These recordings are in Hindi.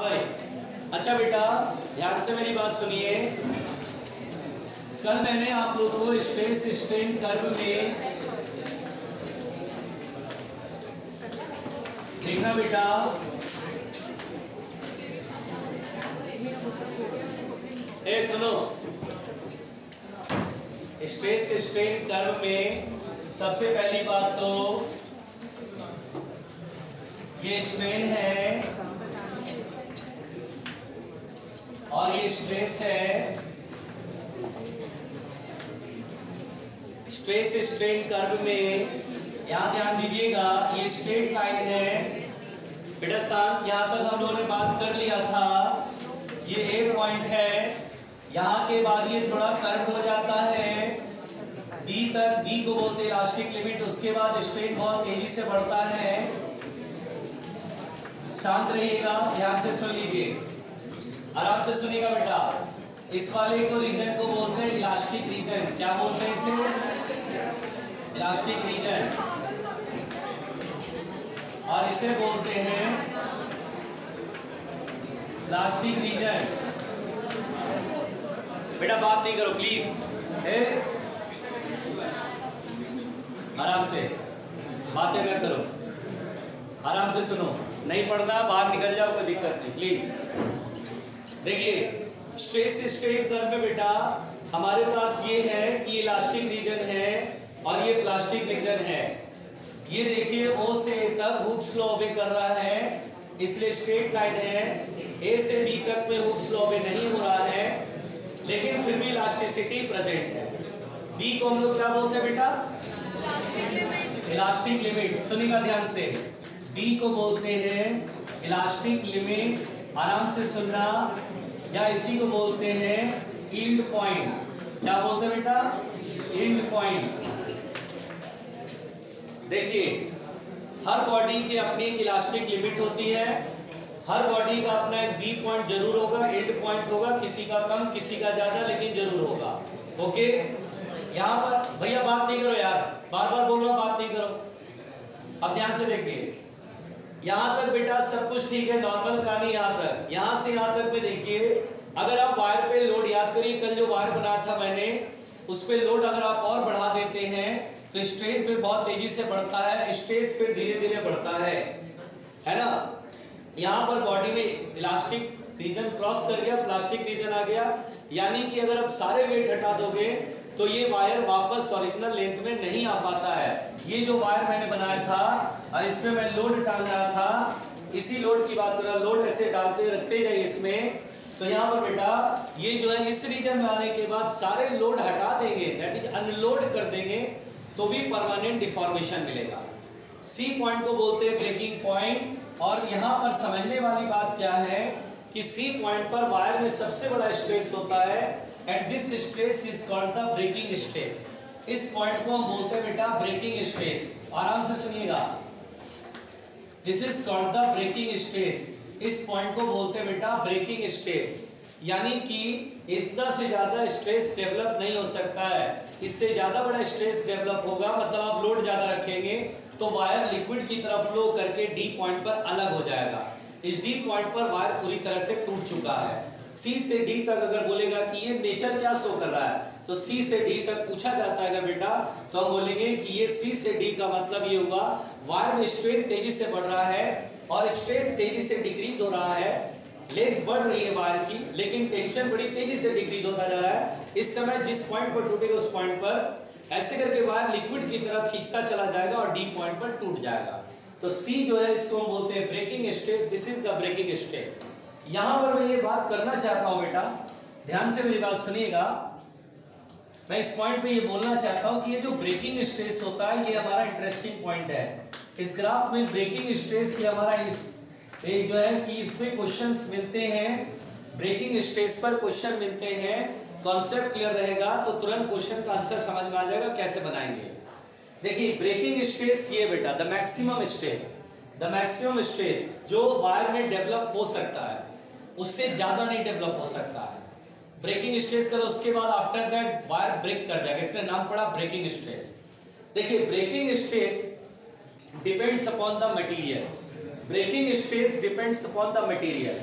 भाई। अच्छा बेटा ध्यान से मेरी बात सुनिए। कल मैंने आप लोगों को स्ट्रेस स्ट्रेन कर्व में देखना बेटा, सुनो, स्ट्रेस स्ट्रेन कर्व में सबसे पहली बात तो ये स्ट्रेन है और ये स्ट्रेस है। स्ट्रेस स्ट्रेन कर्व में यहां ध्यान दीजिएगा, ये स्ट्रेट लाइन है बेटा शांत। यहां तक हम लोगों ने बात कर लिया था, ये एक पॉइंट है। यहां के बाद ये थोड़ा कर्व हो जाता है बी तक, बी को बोलते हैं इलास्टिक लिमिट। उसके बाद स्ट्रेन बहुत तेजी से बढ़ता है। शांत रहिएगा, ध्यान से सुन लीजिए, आराम से सुनिएगा बेटा। इस वाले को रीजन को बोलते हैं इलास्टिक रीजन। क्या बोलते हैं इसे? Elastic region. और इसे बोलते हैं इलास्टिक रीजन। बेटा बात नहीं करो प्लीज, आराम से बातें न करो, आराम से सुनो। नहीं पढ़ना बाहर निकल जाओ, कोई दिक्कत नहीं प्लीज। देखिए स्ट्रेस स्ट्रेन कर्व में बेटा हमारे पास ये है कि इलास्टिक रीजन है और ये प्लास्टिक रीजन है। ये देखिए ओ से ए तक हुक स्लो ओबे कर रहा है, इसलिए स्ट्रेट लाइन है। ए से बी तक में हुक स्लो ओबे नहीं हो रहा है, लेकिन फिर भी इलास्टिसिटी प्रेजेंट है। बी को हम लोग क्या बोलते हैं बेटा? Elastic limit. सुनिएगा ध्यान से, बी को बोलते हैं इलास्टिक लिमिट। आराम से सुनना, या इसी को बोलते हैं यील्ड पॉइंट। क्या बोलते हैं बेटा? Yield point. देखिए हर बॉडी की अपनी एक इलास्टिक लिमिट होती है। हर बॉडी का अपना एक बी पॉइंट जरूर होगा, यील्ड पॉइंट होगा, किसी का कम किसी का ज्यादा, लेकिन जरूर होगा। ओके, यहाँ पर भैया बात नहीं करो यार, बार बार बोल रहा हूँ बात नहीं करो। अब ध्यान से देखिए, यहाँ तक बेटा सब कुछ ठीक है, नॉर्मल कहानी यहाँ तक। यहाँ से यहाँ तक में देखिए, अगर आप वायर पे लोड याद करिए, कल जो वायर बनाया था मैंने, उस पे लोड अगर आप और बढ़ा देते हैं तो स्ट्रेन फिर बहुत तेजी से बढ़ता है, स्ट्रेस फिर धीरे धीरे बढ़ता है ना। यहाँ पर बॉडी में इलास्टिक रीजन क्रॉस कर गया, प्लास्टिक रीजन आ गया, यानी कि अगर आप सारे वेट हटा दोगे तो ये वायर वापस ओरिजिनल लेंथ में नहीं आ पाता है। ये जो वायर मैंने बनाया था, इसमें मैं लोड टांग रहा था, इसी लोड की बात कर रहा, लोड ऐसे डालते रखते जाइए इसमें, तो यहाँ पर बेटा ये जो है इस रीजन में आने के बाद सारे लोड हटा देंगे, दैट इज अनलोड कर देंगे, तो भी परमानेंट डिफॉर्मेशन मिलेगा। सी पॉइंट को बोलते हैं ब्रेकिंग पॉइंट। और यहाँ पर समझने वाली बात क्या है कि सी पॉइंट पर वायर में सबसे बड़ा स्ट्रेस होता है, and this stress is called the breaking stress. इस पॉइंट को हम बोलते हैं बेटा ब्रेकिंग स्ट्रेस। आराम से सुनिएगा, this is called the breaking stress. इस पॉइंट को बोलते हैं बेटा ब्रेकिंग स्ट्रेस, यानी कि इतना से ज्यादा स्ट्रेस डेवलप नहीं हो सकता है। इससे ज्यादा बड़ा स्ट्रेस डेवलप होगा, मतलब आप लोड ज्यादा रखेंगे तो वायर लिक्विड की तरफ फ्लो करके डी पॉइंट पर अलग हो जाएगा। इस डी पॉइंट पर वायर पूरी तरह से टूट चुका है। सी से डी तक अगर बोलेगा कि ये नेचर क्या शो कर रहा है, तो सी से डी तक पूछा जाता है अगर बेटा, तो हम बोलेंगे कि ये सी से डी का मतलब ये हुआ वायर में स्ट्रेन तेजी से बढ़ रहा है और स्ट्रेस तेजी से डिक्रीज हो रहा है। लेंथ बढ़ रही है वायर की, लेकिन टेंशन बड़ी तेजी से डिक्रीज होता जा रहा है। इस समय जिस पॉइंट पर टूटेगा उस पॉइंट पर ऐसे करके वायर लिक्विड की तरफ खींचता चला जाएगा और डी पॉइंट पर टूट जाएगा। तो सी जो है इसको हम बोलते हैं breaking stress. This is the breaking stress. यहां पर मैं ये बात करना चाहता हूं बेटा, ध्यान से मेरी बात सुनिएगा। मैं इस पॉइंट पे ये बोलना चाहता हूं कि ये जो ब्रेकिंग स्ट्रेस होता है ये हमारा इंटरेस्टिंग पॉइंट है इस ग्राफ में। ब्रेकिंग स्ट्रेस ये हमारा एक जो है कि इसमें क्वेश्चंस मिलते हैं, ब्रेकिंग स्ट्रेस पर क्वेश्चन मिलते हैं। कॉन्सेप्ट क्लियर रहेगा तो तुरंत क्वेश्चन का आंसर समझ में आ जाएगा कैसे बनाएंगे। देखिए ब्रेकिंग स्ट्रेस ये बेटा द मैक्सिमम स्ट्रेस जो वायर में डेवलप हो सकता है, उससे ज्यादा नहीं डेवलप हो सकता है। ब्रेकिंग स्ट्रेस करो, उसके बाद आफ्टर दैट वायर ब्रेक कर जाएगा, इसलिए नाम पड़ा ब्रेकिंग स्ट्रेस। देखिए breaking stress depends upon the material. Breaking stress depends upon the material.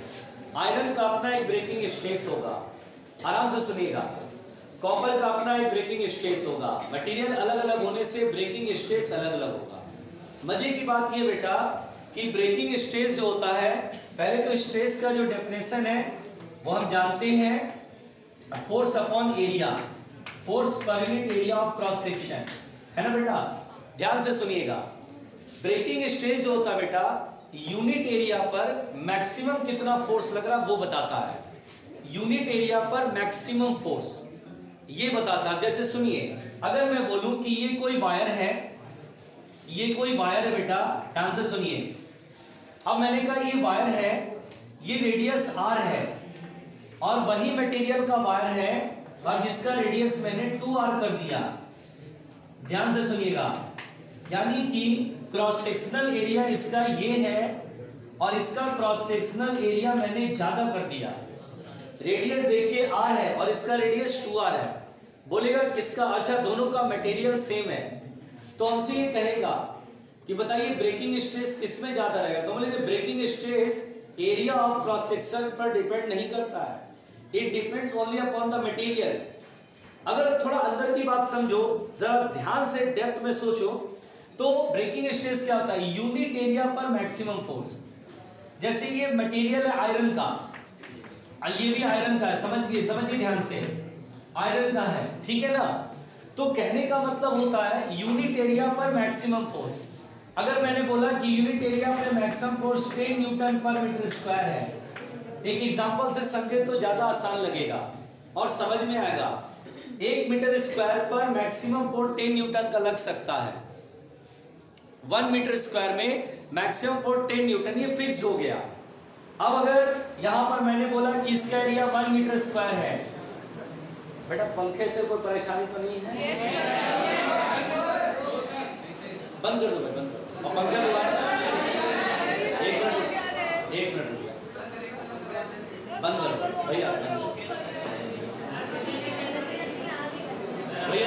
Iron का अपना एक ब्रेकिंग स्ट्रेस होगा, आराम से सुनिएगा। कॉपर का अपना एक ब्रेकिंग स्ट्रेस होगा। मटेरियल अलग अलग होने से ब्रेकिंग स्ट्रेस अलग अलग होगा। मजे की बात ये बेटा कि ब्रेकिंग स्ट्रेस जो होता है, पहले तो स्ट्रेस का जो डेफिनेशन है वो हम जानते हैं, force upon area, force per unit area of cross section, है ना बेटा। ध्यान से सुनिएगा, ब्रेकिंग स्ट्रेस जो होता है बेटा यूनिट एरिया पर मैक्सिमम कितना फोर्स लग रहा है वो बताता है। यूनिट एरिया पर मैक्सिमम फोर्स ये बताता है। जैसे सुनिए, अगर मैं बोलूं कि ये कोई वायर है, ये कोई वायर है बेटा, ध्यान से सुनिए। अब मैंने कहा ये वायर है, ये रेडियस r है और वही मटेरियल का वायर है और जिसका रेडियस मैंने 2r कर दिया। ध्यान से सुनिएगा, यानी कि क्रॉस सेक्शनल एरिया इसका ये है और इसका क्रॉस सेक्शनल एरिया मैंने ज्यादा कर दिया। रेडियस देखिए r है और इसका रेडियस 2r है। बोलेगा किसका? अच्छा, दोनों का मटेरियल सेम है, तो हमसे ये कहेगा कि बताइए ब्रेकिंग स्ट्रेस किसमें ज्यादा रहेगा। तो बोलेंगे breaking stress area of cross section पर डिपेंड नहीं करता है, it depends only upon the material. अगर थोड़ा अंदर की बात समझो, जरा ध्यान से डेप्थ में सोचो, तो ब्रेकिंग स्ट्रेस क्या होता है? यूनिट एरिया पर मैक्सिमम फोर्स। जैसे ये मटेरियल है आयरन का, ये भी आयरन का है, समझिए ध्यान से, आयरन का है, ठीक है ना। तो कहने का मतलब होता है यूनिट एरिया पर मैक्सिमम फोर्स। अगर मैंने बोला कि यूनिट एरिया पर मैक्सिमम फोर्स 10 न्यूटन पर मीटर स्क्वायर है, एक एग्जांपल से समझे तो ज्यादा आसान लगेगा और समझ में आएगा। 1 मीटर स्क्वायर पर मैक्सिमम फोर्स 10 न्यूटन का लग सकता है। 1 मीटर स्क्वायर में मैक्सिमम फोर्स 10 न्यूटन, ये फिक्स्ड हो गया। अब अगर यहां पर मैंने बोला कि इसका एरिया 1 मीटर स्क्वायर है, बेटा पंखे से कोई परेशानी तो नहीं है? बंद कर दो भाई, बंद कर, और पंखा दो, एक मिनट बंद करो भैया,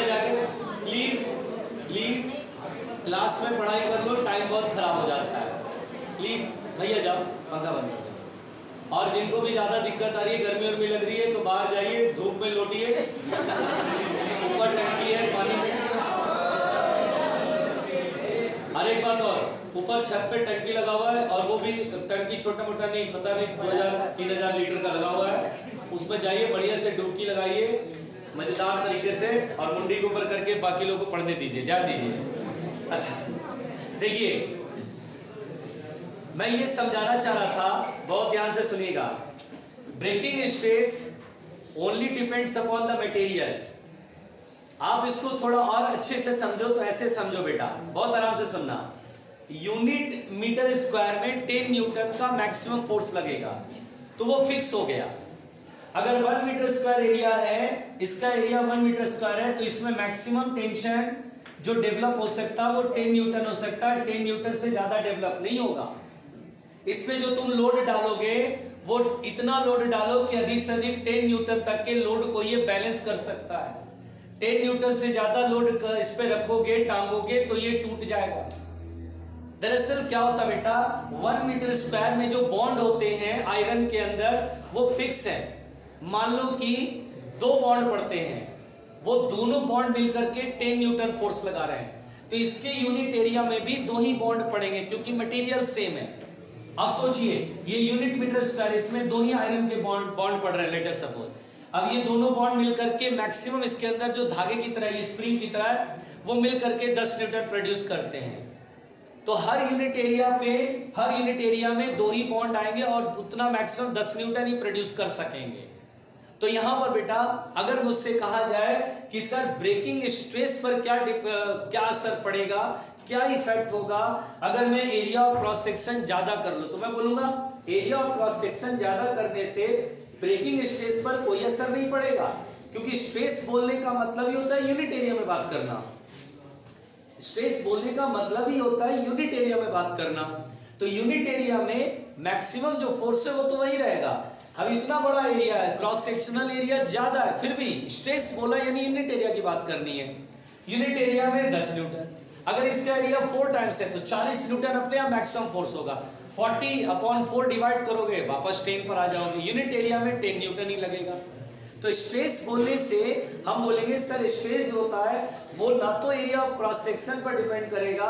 जाके प्लीज क्लास में पढ़ाई कर लो, टाइम बहुत खराब हो जाता है। प्लीज भैया जाओ, पंखा बंद कर दो। और जिनको भी ज्यादा दिक्कत आ रही है, गर्मी उर्मी लग रही है, तो बाहर जाइए, धूप में लौटिए, ऊपर टंकी है पानी में। और एक बात और, ऊपर छत पे टंकी लगा हुआ है और वो भी टंकी छोटा मोटा नहीं, पता नहीं 2000-3000 लीटर का लगा हुआ है। उसमें जाइए, बढ़िया से डुबकी लगाइए मजेदार तरीके से और मुंडी को ऊपर करके बाकी लोगों को पढ़ने दीजिए, जा दीजिए। अच्छा देखिए, मैं ये समझाना चाह रहा था, बहुत ध्यान से सुनिएगा। Breaking stress only depends upon the material. आप इसको थोड़ा और अच्छे से समझो तो ऐसे समझो बेटा, बहुत आराम से सुनना। यूनिट मीटर स्क्वायर में 10 न्यूटन का मैक्सिमम फोर्स लगेगा, तो वो फिक्स हो गया। अगर 1 मीटर स्क्वायर एरिया है, इसका एरिया 1 मीटर स्क्वायर है, तो इसमें मैक्सिमम टेंशन जो डेवलप हो सकता है वो 10 न्यूटन हो सकता है। 10 न्यूटन से ज्यादा डेवलप नहीं होगा। इसमें जो तुम लोड डालोगे वो इतना लोड डालो कि अधिक से अधिक 10 न्यूटन तक के लोड को ये बैलेंस कर सकता है। 10 न्यूटन से ज्यादा लोड इस पे रखोगे, टांगोगे, तो ये टूट जाएगा। दरअसल क्या होता बेटा, 1 मीटर स्क्वायर में जो बॉन्ड होते हैं आयरन के अंदर वो फिक्स है। मान लो कि 2 बॉन्ड पड़ते हैं, वो दोनों बॉन्ड मिलकर के 10 न्यूटन फोर्स लगा रहे हैं, तो इसके यूनिट एरिया में भी 2 ही बॉन्ड पड़ेंगे क्योंकि मटेरियल सेम है। अब सोचिए, ये यूनिट मीटर स्क्वायर, इसमें 2 ही आयरन के बॉन्ड पड़ रहे हैं, लेट अस सपोज। अब ये दोनों बॉन्ड मिलकर के मैक्सिमम इसके अंदर जो धागे की तरह, स्प्रिंग की तरह है, वो मिलकर के 10 न्यूटन प्रोड्यूस करते हैं। तो हर यूनिट एरिया में 2 ही बॉन्ड आएंगे और उतना मैक्सिमम 10 न्यूटन ही प्रोड्यूस कर सकेंगे। तो यहां पर बेटा अगर मुझसे कहा जाए कि सर ब्रेकिंग स्ट्रेस पर क्या असर पड़ेगा, क्या इफेक्ट होगा अगर मैं एरिया ऑफ क्रॉस सेक्शन ज्यादा कर लूं, तो मैं बोलूंगा एरिया ऑफ क्रॉस सेक्शन ज्यादा करने से ब्रेकिंग स्ट्रेस पर कोई असर नहीं पड़ेगा, क्योंकि स्ट्रेस बोलने का मतलब ही होता है यूनिट एरिया में बात करना। स्ट्रेस बोलने का मतलब ही होता है यूनिट एरिया में बात करना। तो यूनिट एरिया में मैक्सिमम जो फोर्स है वो तो वही रहेगा। अब इतना बड़ा एरिया है, क्रॉस सेक्शनल एरिया ज्यादा है, फिर भी स्ट्रेस बोला यानी यूनिट एरिया की बात करनी है। यूनिट एरिया में 10 न्यूटन, अगर इसका एरिया 4 टाइम्स है तो 40 न्यूटन अपने आप मैक्सिमम फोर्स होगा। 40/4 डिवाइड करोगे वापस 10 पर आ जाओगे, यूनिट एरिया में 10 न्यूटन ही लगेगा। तो स्ट्रेस बोलने से हम बोलेंगे सर स्ट्रेस जो होता है वो ना तो एरिया ऑफ क्रॉस सेक्शन पर डिपेंड करेगा,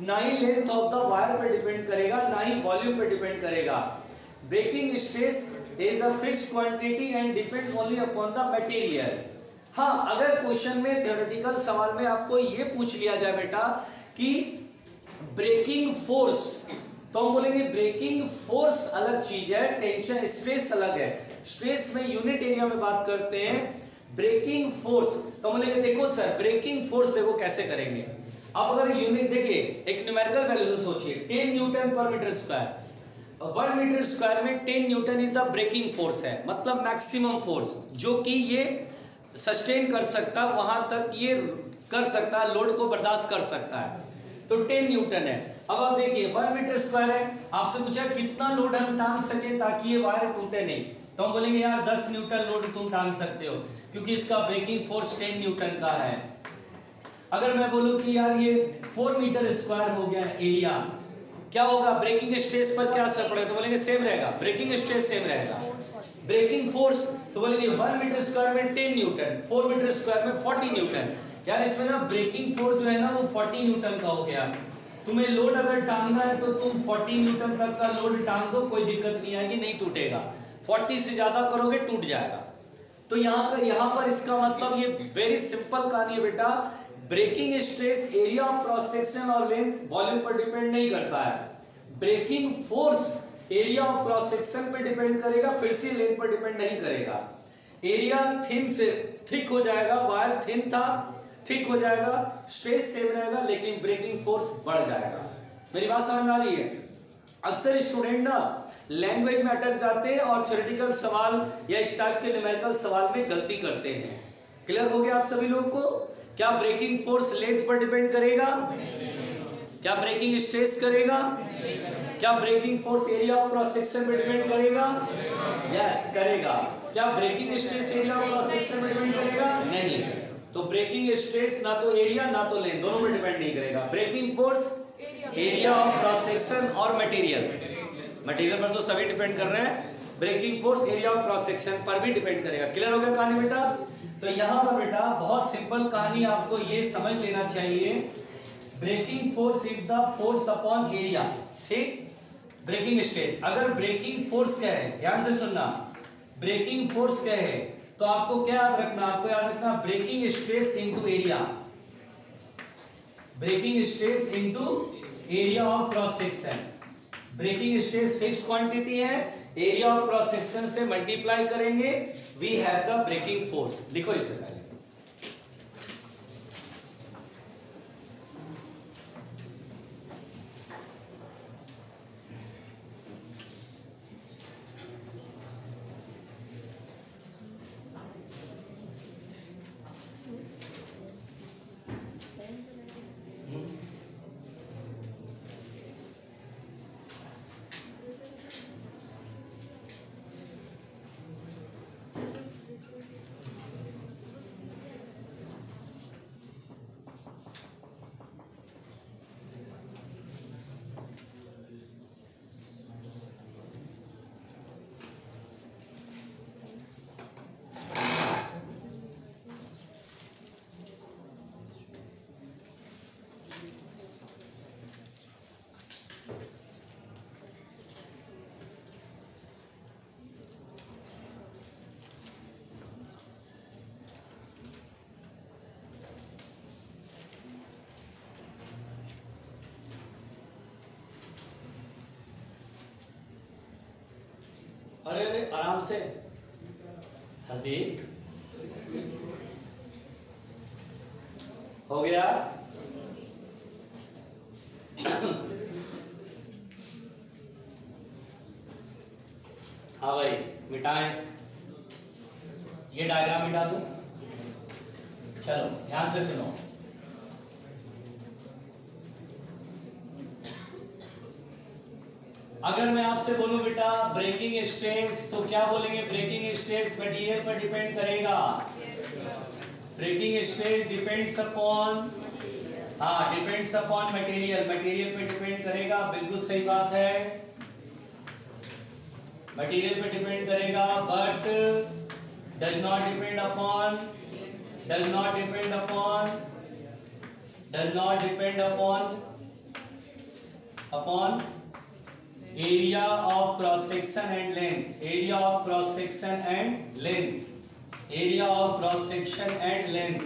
ना ही लेंथ ऑफ द वायर पर डिपेंड करेगा, ना ही वॉल्यूम पर डिपेंड करेगा। Breaking stress is a fixed quantity and depend only upon the material. हाँ, अगर क्वेश्चन में थ्योरेटिकल सवाल में आपको ये पूछ लिया जाए बेटा कि ब्रेकिंग फोर्स, तो हम बोलेंगे ब्रेकिंग फोर्स अलग चीज है, टेंशन स्ट्रेस अलग है। स्ट्रेस में यूनिट एरिया में बात करते हैं, ब्रेकिंग फोर्स तो हम बोलेंगे देखो सर ब्रेकिंग फोर्स देखो कैसे करेंगे। अब अगर यूनिट देखिए एक न्यूमेरिकल वैल्यू से सोचिए 10 न्यूटन पर मीटर स्क्वायर, 1 मीटर स्क्वायर में 10 newton is the breaking force है, मतलब मैक्सिमम फोर्स जो कि ये सस्टेन कर सकता है, वहां तक ये कर सकता है, लोड को बर्दाश्त कर सकता है, तो 10 न्यूटन है। अब आप देखिए 1 मीटर स्क्वायर है, आपसे पूछा कितना लोड हम टांग सके ताकि ये वायर टूटे नहीं, तो हम बोलेंगे यार 10 न्यूटन लोड तुम टांग सकते हो क्योंकि इसका ब्रेकिंग फोर्स 10 न्यूटन का है। अगर मैं बोलूं कि यार ये 4 मीटर स्क्वायर हो गया एरिया, क्या होगा ब्रेकिंग स्ट्रेस पर क्या असर पड़ेगा, तो बोलेंगे सेम रहेगा, ब्रेकिंग स्ट्रेस सेम रहेगा। ब्रेकिंग फोर्स तो बोलेंगे 1 मीटर स्क्वायर में 10 न्यूटन, 4 मीटर स्क्वायर में 40 न्यूटन। यार इसमें ना ब्रेकिंग फोर्स जो है ना वो 40 न्यूटन का हो गया। तुम्हें लोड अगर टांगना है तो तुम 40 न्यूटन तक का लोड टांग दो, कोई दिक्कत नहीं आएगी, नहीं टूटेगा। 40 से ज्यादा करोगे टूट जाएगा। तो यहाँ पर इसका मतलब ये वेरी सिंपल कहानी है बेटा, breaking stress area of cross section और लेंथ वॉल्यूम पर डिपेंड नहीं करता है। Breaking force area of cross section पे डिपेंड करेगा, फिर से लेंथ पर डिपेंड नहीं करेगा। एरिया थिन से थिक हो जाएगा, वायर थिन था थिक हो जाएगा, स्ट्रेस सेम रहेगा, लेकिन ब्रेकिंग फोर्स बढ़ जाएगा। मेरी बात समझ में आ रही है? अक्सर स्टूडेंट ना लैंग्वेज में अटक जाते हैं और थ्योरेटिकल सवाल या इस टाइप के न्यूमेरिकल सवाल में गलती करते हैं। क्लियर हो गया आप सभी लोग को? क्या ब्रेकिंग फोर्स लेंथ पर डिपेंड करेगा? क्या ब्रेकिंग स्ट्रेस करेगा? क्या breaking force area of cross section पर डिपेंड करेगा? यस करेगा। क्या breaking stress area of cross section पर डिपेंड करेगा? नहीं। तो ब्रेकिंग स्ट्रेस ना तो एरिया ना तो लेंथ, दोनों पर डिपेंड नहीं करेगा। Breaking force area of cross section और मटेरियल पर तो सभी डिपेंड कर रहे हैं, breaking force area of cross section पर भी डिपेंड करेगा। क्लियर हो गया कहानी बेटा? तो यहाँ पर बेटा बहुत सिंपल कहानी, आपको ये समझ लेना चाहिए, breaking force is the force upon area. ठीक, ब्रेकिंग स्ट्रेस, अगर ब्रेकिंग फोर्स क्या है, ध्यान से सुनना, ब्रेकिंग फोर्स क्या है तो आपको क्या याद रखना, आपको याद रखना breaking stress into area, breaking stress into area of cross section. Breaking stress fixed quantity है, एरिया ऑफ क्रॉस सेक्शन से मल्टीप्लाई करेंगे, we have the breaking force. लिखो इसे पहले, अरे अरे आराम से, हरदीप हो गया? हाँ भाई मिटाएं, ये डायग्राम मिटा दूं। चलो ध्यान से सुनो, अगर मैं आपसे बोलूं बेटा ब्रेकिंग स्ट्रेस, तो क्या बोलेंगे? ब्रेकिंग स्ट्रेस मटेरियल पर डिपेंड करेगा। ब्रेकिंग स्ट्रेस डिपेंड्स अपॉन, हाँ डिपेंड्स अपॉन मटेरियल, मटेरियल पे डिपेंड करेगा, बिल्कुल सही बात है। मटेरियल पे डिपेंड करेगा, but does not depend upon area of cross section and length, area of cross section and length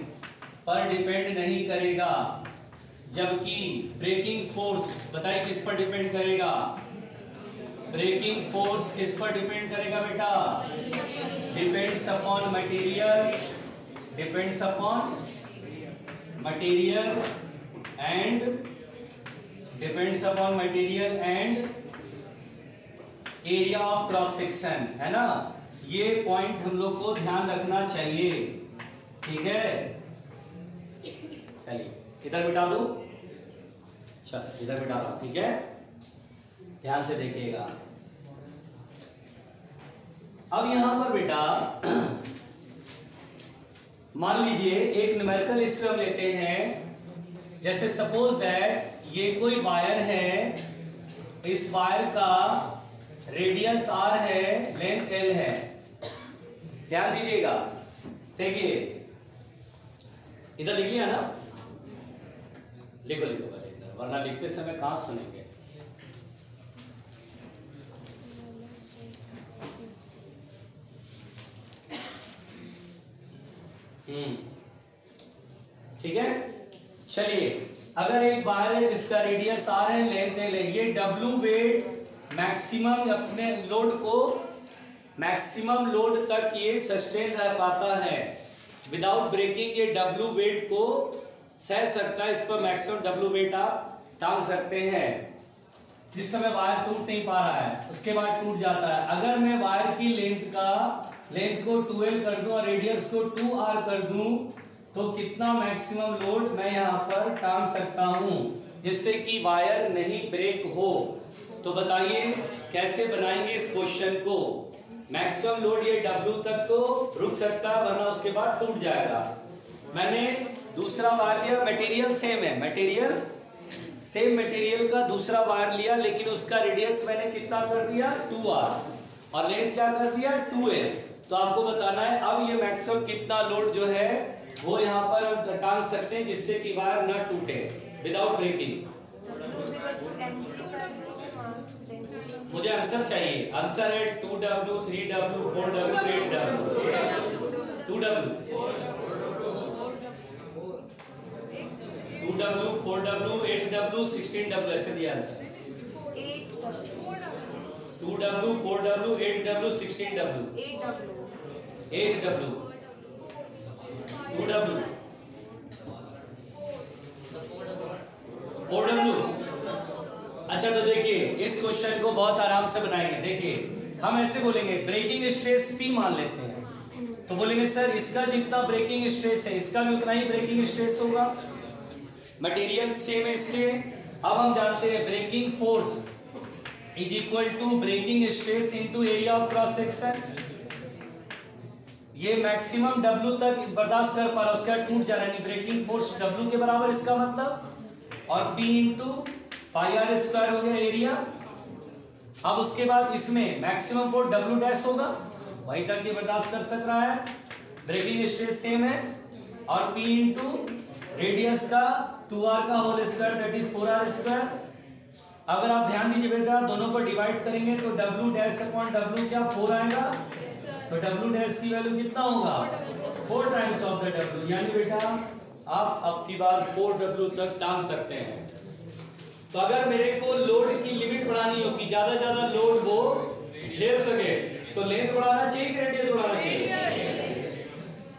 पर डिपेंड नहीं करेगा। जबकि ब्रेकिंग फोर्स, बताइए किस पर डिपेंड करेगा? ब्रेकिंग फोर्स किस पर डिपेंड करेगा बेटा? Depends upon material and area of cross section, है ना। ये पॉइंट हम लोग को ध्यान रखना चाहिए, ठीक है। चलिए इधर बिठा दो, चल इधर बिठा रहा हूं, ठीक है, ध्यान से देखिएगा। अब यहां पर बेटा मान लीजिए एक न्यूमेरिकल इसको हम लेते हैं, जैसे सपोज दैट ये कोई वायर है, इस वायर का रेडियस r है, लेंथ l है। ध्यान दीजिएगा, देखिए इधर लिख लिया ना, लिखो पहले इधर, वरना लिखते समय कहां सुनेंगे। ठीक है, चलिए अगर एक वायर है जिसका रेडियस r है, लेंथ l है, ये W वेट मैक्सिमम अपने लोड को, मैक्सिमम लोड तक ये सस्टेन रह पाता है विदाउट ब्रेकिंग। ये W वेट को सह सकता है, इस पर मैक्सिमम W वेट आप टांग सकते हैं। जिस समय वायर टूट नहीं पा रहा है उसके बाद टूट जाता है। अगर मैं वायर की लेंथ को 2L कर दूं और रेडियस को 2R कर दूं तो कितना मैक्सिमम लोड मैं यहाँ पर टांग सकता हूँ जिससे कि वायर नहीं ब्रेक हो। तो बताइए कैसे बनाएंगे इस क्वेश्चन को। मैक्सिमम लोड ये W तक तो रुक सकता है, वरना उसके बाद टूट जाएगा। मैंने दूसरा वायर लिया, मटेरियल सेम है, सेम मटेरियल का दूसरा वायर लिया, लेकिन उसका रेडियस मैंने कितना कर दिया 2R और लेंथ क्या कर दिया 2L। तो आपको बताना है अब ये मैक्सिमम कितना लोड जो है वो यहाँ पर टांग सकते हैं जिससे कि वायर न टूटे विदाउट ब्रेकिंग। मुझे आंसर चाहिए, आंसर है 2W 3W 4W 8W 2W 4W 8W 16W ऐसे दिया answer. 2W 4W 8W 16W 8W 2W 4W। अच्छा तो देखिए इस क्वेश्चन को बहुत आराम से बनाएंगे। देखिए हम ऐसे बोलेंगे, ब्रेकिंग स्ट्रेस P मान लेते हैं, तो बोलेंगे सर इसका जितना ब्रेकिंग स्ट्रेस है इसका भी उतना ही ब्रेकिंग स्ट्रेस होगा, मटेरियल सेम है इसलिए। अब हम जानते हैं breaking force is equal to breaking stress into area of cross section. ये मैक्सिमम W तक बर्दाश्त कर पा रहा है, उसका टूट जा रहा है, ब्रेकिंग फोर्स W के बराबर इसका मतलब, और P into pi R square हो गया एरिया। अब उसके बाद इसमें मैक्सिमम फोर्स W डैश होगा, वहीं तक ये बर्दाश्त कर सक रहा है, ब्रेकिंग स्ट्रेस सेम है, और P इंटू रेडियस का 2R का whole square that is 4R square. अगर आप ध्यान दीजिए बेटा दोनों को डिवाइड करेंगे तो W डैश अपॉन W क्या 4 आएगा, तो W डैश की वैल्यू कितना होगा 4 टाइम्स ऑफ द W, यानी बेटा आप अब की बार 4W तक टांग सकते हैं। तो अगर मेरे को लोड की लिमिट बढ़ानी हो कि ज्यादा लोड वो झेल सके तो लेंथ बढ़ाना चाहिए कि रेडियस बढ़ाना चाहिए,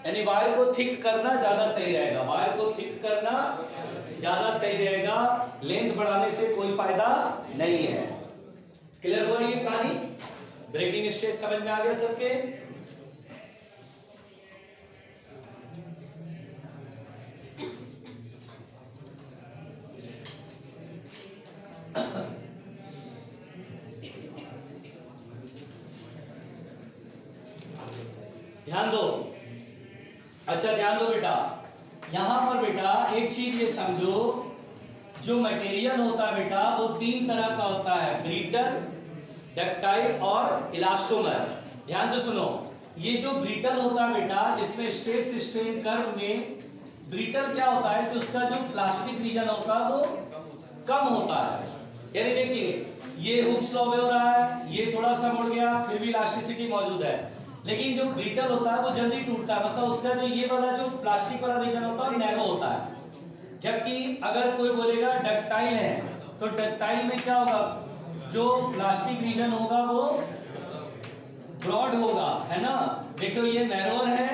यानी वायर को थिक करना ज्यादा सही रहेगा, वायर को थिक करना ज्यादा सही रहेगा, लेंथ बढ़ाने से कोई फायदा नहीं है। क्लियर हुआ ये कहानी? ब्रेकिंग स्ट्रेस समझ में आ गया सबके? ध्यान दो, अच्छा ध्यान दो बेटा, यहां पर बेटा एक चीज ये समझो, जो मटेरियल होता है बेटा वो 3 तरह का होता है, ब्रिटल, डक्टाइल और इलास्टोमर। ध्यान से सुनो, ये जो ब्रिटल होता है बेटा, इसमें स्ट्रेस स्ट्रेन कर्व में ब्रिटल क्या होता है कि उसका जो प्लास्टिक रीजन होता है वो कम होता है। यानी देखिए ये हुक स्लॉ हो रहा है, ये थोड़ा सा मुड़ गया, फिर भी इलास्टिसिटी मौजूद है। लेकिन जो ब्रिटल होता है वो जल्दी टूटता है, मतलब उसका जो ये वाला जो प्लास्टिक वाला रीजन होता है नैरो होता है। जबकि अगर कोई बोलेगा डक्टाइल है, तो डक्टाइल में क्या होगा, जो प्लास्टिक रीजन होगा वो ब्रॉड होगा, है ना। देखो ये नैरोर है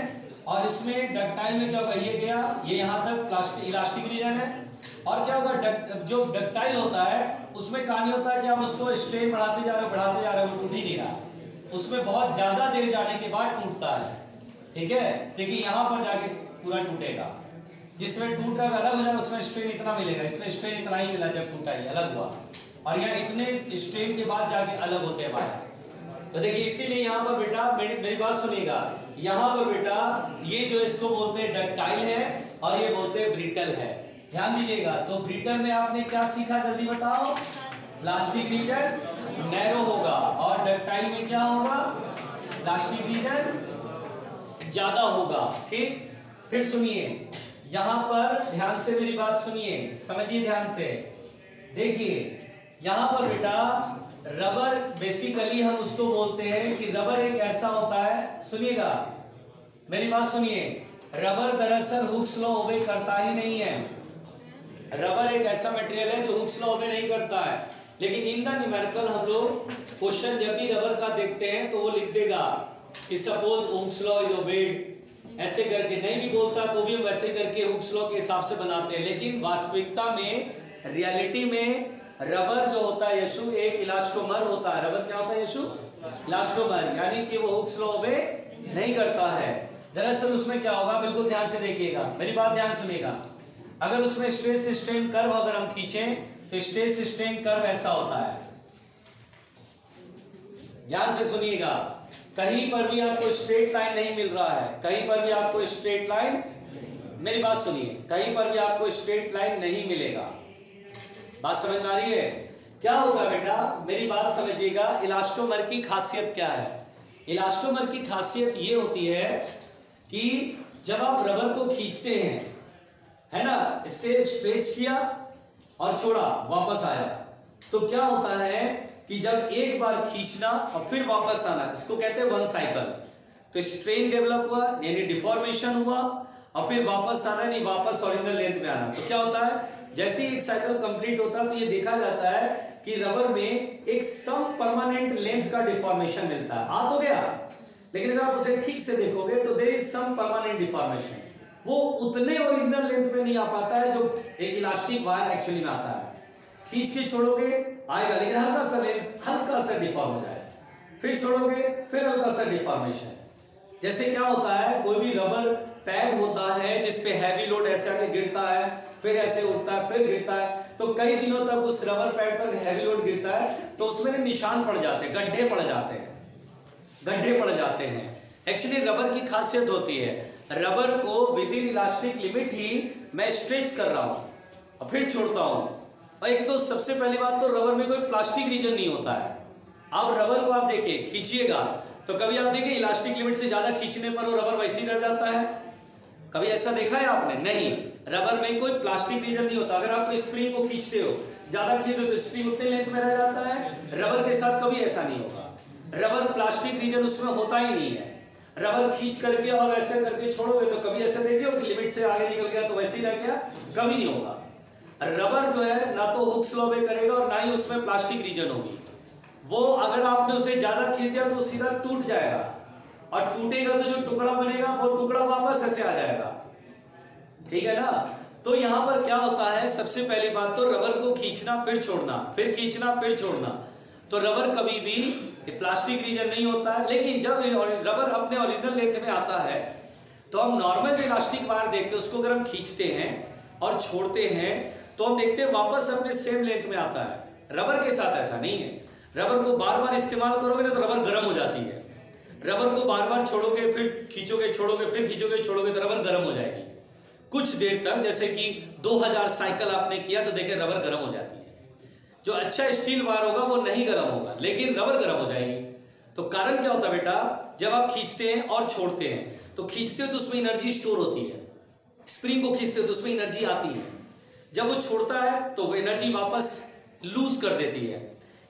और इसमें डक्टाइल में क्या होगा, ये गया, ये यहाँ तक प्लास्टिक इलास्टिक रीजन है। और क्या होगा, जो डक्टाइल होता है उसमें कहानी होता है कि आप उसको स्ट्रेन बढ़ाते जा रहे हो, वो टूट ही नहीं रहा, उसमें बहुत ज्यादा देर जाने के बाद टूटता है। ठीक है, देखिए यहाँ पर जाके पूरा टूटेगा, जिसमें टूट कर अलग हो जाए उसमें स्ट्रेन इतना मिलेगा, इसमें स्ट्रेन इतना ही मिला जब टूटा ही अलग हुआ, और यह इतने स्ट्रेन के बाद जाके अलग होते हैं वायर। तो देखिए इसीलिए यहाँ पर बेटा मेरी बात सुनिएगा, यहाँ पर बेटा ये जो इसको बोलते हैं डक्टाइल है और ये बोलते हैं ब्रिटल है। ध्यान दीजिएगा, तो ब्रिटल में आपने क्या सीखा जल्दी बताओ, प्लास्टिक रीजन नैरो होगा, और डक्टाइल में क्या होगा, प्लास्टिक रीजन ज्यादा होगा। ठीक, फिर सुनिए यहाँ पर ध्यान से मेरी बात सुनिए, समझिए ध्यान से। देखिए यहाँ पर बेटा रबर बेसिकली हम उसको बोलते हैं कि रबर एक ऐसा होता है, सुनिएगा मेरी बात सुनिए, रबर दरअसल हुक स्लॉ ओबे करता ही नहीं है। रबर एक ऐसा मटेरियल है जो हुक स्लॉ ओबे नहीं करता है, लेकिन इन द न्यूमेरिकल हम लोग क्वेश्चन जब भी रबर का देखते हैं तो वो लिख देगा कि suppose Hooke's law is obeyed, ऐसे करके, नहीं भी बोलता तो भी हम वैसे करके हुक स्लॉ के हिसाब से बनाते हैं। लेकिन वास्तविकता में, रियलिटी में रबर जो होता है यशु एक इलास्टोमर होता है। रबर क्या होता है यशु, इलास्टोमर, यानी कि वो हुक स्लॉ ओबे नहीं करता है। दरअसल उसमें क्या होगा, बिल्कुल ध्यान से देखिएगा, मेरी बात ध्यान सुनिएगा। अगर उसमें स्ट्रेस स्ट्रेन कर्व अगर हम खींचें तो स्ट्रेस स्ट्रेन कर्व ऐसा होता है, ध्यान से सुनिएगा। कहीं पर भी आपको स्ट्रेट लाइन नहीं मिल रहा है, कहीं पर भी आपको स्ट्रेट लाइन, मेरी बात सुनिए, कहीं पर भी आपको स्ट्रेट लाइन नहीं मिलेगा। बात समझ में आ रही है? क्या होगा बेटा, मेरी बात समझिएगा, इलास्टोमर की खासियत क्या है। इलास्टोमर की खासियत ये होती है कि जब आप रबर को खींचते हैं, है ना, इससे स्ट्रेच किया और छोड़ा, वापस आया, तो क्या होता है कि जब एक बार खींचना और फिर वापस आना, इसको कहते हैं वन साइकिल। तो स्ट्रेन डेवलप हुआ यानी डिफॉर्मेशन हुआ, और फिर वापस आना यानी वापस ओरिजिनल लेंथ में आना। तो क्या होता है, जैसे ही एक साइकिल कंप्लीट होता है तो ये देखा जाता है कि रबर में एक सम परमानेंट लेंथ का डिफॉर्मेशन मिलता है। आ तो गया, लेकिन अगर आप उसे ठीक से देखोगे तो there is some permanent deformation, वो उतने ओरिजिनल लेंथ में नहीं आ पाता है जो एक इलास्टिक वायर एक्चुअली में आता है। खींच के छोड़ोगे आएगा, लेकिन हल्का सा लेंथ, हल्का सा डिफॉर्म हो जाएगा, फिर छोड़ोगे फिर हल्का सा डिफॉर्मेशन। जैसे क्या होता है, कोई भी रबर पैड होता है जिसपे हैवी लोड ऐसे आके गिरता है, फिर ऐसे उठता है, फिर गिरता है, तो कई दिनों तक उस रबर पैड पर हैवी लोड गिरता है तो उसमें निशान पड़ जाते हैं, गड्ढे पड़ जाते हैं, गड्ढे पड़ जाते हैं। एक्चुअली रबर की खासियत होती है, रबर को विद इन इलास्टिक लिमिट ही मैं स्ट्रेच कर रहा हूँ और फिर छोड़ता हूँ। और एक तो सबसे पहली बात तो रबर में कोई प्लास्टिक रीजन नहीं होता है। अब रबर को आप देखिए, खींचिएगा तो कभी आप देखिए इलास्टिक लिमिट से ज्यादा खींचने पर वो रबर वैसे ही रह जाता है, कभी ऐसा देखा है आपने? नहीं, रबर में कोई प्लास्टिक रीजन नहीं होता। अगर आप स्प्रिंग को खींचते हो, ज्यादा खींचते हो तो स्प्रिंग उतने लेंथ में रह जाता है। रबर के साथ कभी ऐसा नहीं होगा, रबर प्लास्टिक रीजन उसमें होता ही नहीं है। रबर खींच करके और ऐसे करके छोड़ोगे तो कभी ऐसे देखे हो कि लिमिट से आगे निकल गया तो वैसे ही रह गया, कभी नहीं होगा। रबर जो है ना तो हुक स्लॉ में करेगा और ना ही उसमें प्लास्टिक रीजन होगी। वो अगर आपने उसे ज्यादा खींच दिया तो सीधा टूट जाएगा, और टूटेगा तो जो टुकड़ा बनेगा वो टुकड़ा वापस ऐसे आ जाएगा, ठीक है ना। तो यहाँ पर क्या होता है, सबसे पहली बात तो रबर को खींचना फिर छोड़ना, फिर खींचना फिर छोड़ना। तो रबर कभी भी प्लास्टिक रीजन नहीं होता है। लेकिन जब रबर अपने ओरिजिनल लेंथ में आता है तो हम नॉर्मल जो इलास्टिक वायर देखते हैं उसको अगर हम खींचते हैं और छोड़ते हैं तो हम देखते हैं वापस अपने सेम लेंथ में आता है। रबर के साथ ऐसा नहीं है, रबर को बार बार इस्तेमाल करोगे ना तो रबर गर्म हो जाती है। रबर को बार बार छोड़ोगे, फिर खींचोगे, छोड़ोगे, फिर खींचोगे, छोड़ोगे तो रबर गर्म हो जाएगी कुछ देर तक। जैसे कि 2000 साइकिल आपने किया तो देखिए रबर गर्म हो जाती है। जो अच्छा स्टील वायर होगा वो नहीं गर्म होगा, लेकिन रबर गर्म हो जाएगी। तो कारण क्या होता है बेटा, जब आप खींचते हैं और छोड़ते हैं, तो खींचते हो तो उसमें एनर्जी स्टोर होती है, स्प्रिंग को खींचते हो तो उसमें एनर्जी आती है, जब वो छोड़ता है तो वो एनर्जी वापस लूज कर देती है।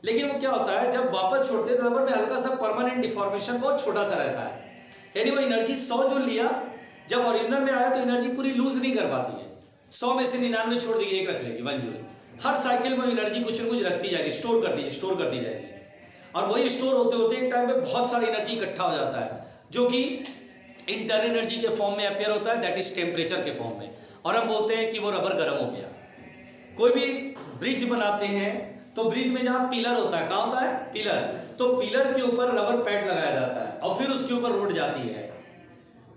लेकिन वो क्या होता है, जब वापस छोड़ते हैं तो रबर में हल्का सा परमानेंट डिफॉर्मेशन बहुत छोटा सा रहता है, यानी वो एनर्जी 100 जो लिया, जब ओरिजिनल में आया तो एनर्जी पूरी लूज नहीं कर पाती है। 100 में से 99 छोड़ दी, 1 रख लेगी, 1 जूल। हर साइकिल में एनर्जी कुछ न कुछ रखती जाएगी, स्टोर करती जाएगी, और वही स्टोर होते होते एक टाइम पे बहुत सारी एनर्जी इकट्ठा हो जाता है, जो कि इंटरनल एनर्जी के फॉर्म में अपेयर होता है, दैट इज टेम्परेचर के फॉर्म में, और हम बोलते हैं कि वो रबर गर्म हो गया। कोई भी ब्रिज बनाते हैं तो ब्रिज में जहाँ पिलर होता है, कहाँ होता है पिलर, तो पिलर के ऊपर रबर पैड लगाया जाता है और फिर उसके ऊपर रोड जाती है।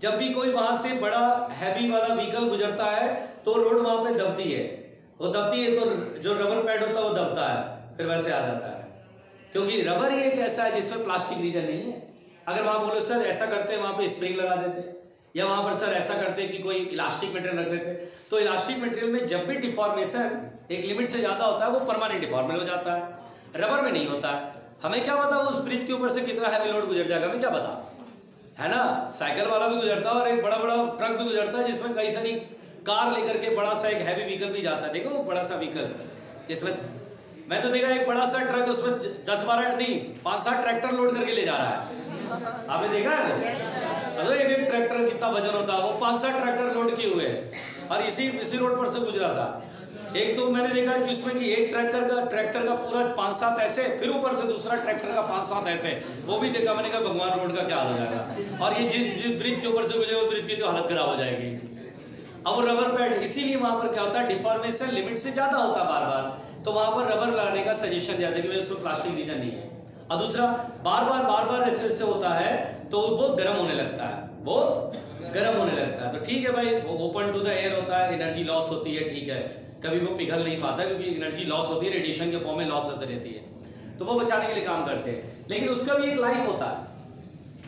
जब भी कोई वहां से बड़ा हैवी वाला व्हीकल गुजरता है तो रोड वहां पे दबती है, वो दबती है तो जो रबर पैड होता है वो दबता है, फिर वैसे आ जाता है। क्योंकि रबर ही एक ऐसा है जिसमें प्लास्टिक रीजन नहीं है। अगर वहां बोलो सर ऐसा करते हैं, वहां पे स्प्रिंग लगा देते, या वहां पर सर ऐसा करते कि कोई इलास्टिक मटेरियल रख देते, तो इलास्टिक मटेरियल में जब भी डिफॉर्मेशन एक लिमिट से ज्यादा होता है वो परमानेंट डिफॉर्मेशन हो जाता है, रबर में नहीं होता है। हमें क्या पता वो उस ब्रिज के ऊपर से कितना हैवी लोड गुजर जाएगा, हमें क्या पता है ना। साइकिल वाला भी गुजरता है और एक बड़ा बड़ा ट्रक भी गुजरता है, जिसमें कई सारी कार लेकर के बड़ा सा एक हैवी व्हीकल भी जाता है। देखो वो बड़ा सा व्हीकल, जिसमें मैं तो देखा एक बड़ा सा ट्रक, उसमें 10-12 नहीं 5-7 ट्रैक्टर लोड करके ले जा रहा है, आपने देखा है वो? अरे एक ट्रैक्टर कितना वजन होता है, वो 5-7 ट्रैक्टर लोड किए हुए हैं और इसी रोड पर से गुजरा था। एक तो मैंने देखा कि उसमें कि एक ट्रैक्टर का पूरा 5-7 ऐसे, फिर ऊपर से दूसरा ट्रैक्टर का 5-7 ऐसे, वो भी देखा मैंने कहा भगवान रोड का क्या हाल हो जाएगा। और ये जिस ब्रिज के ऊपर से गुजरे वो ब्रिज की तो हालत खराब हो जाएगी। अब वो रबर पैड, इसीलिए वहां पर क्या होता है, डिफॉर्मेशन लिमिट से ज्यादा होता है बार बार, तो वहां पर रबर लगाने का सजेशन दिया था कि उसमें प्लास्टिक रीजन नहीं है। और दूसरा बार बार ऐसे होता है तो वो गर्म होने लगता है, वो गर्म होने लगता है। तो ठीक है भाई, वो ओपन टू द एयर होता है, एनर्जी लॉस होती है, ठीक है, कभी वो पिघल नहीं पाता क्योंकि एनर्जी लॉस होती है, रेडिएशन के फॉर्म में लॉस होती रहती है, तो वो बचाने के लिए काम करते हैं। लेकिन उसका भी एक लाइफ होता है,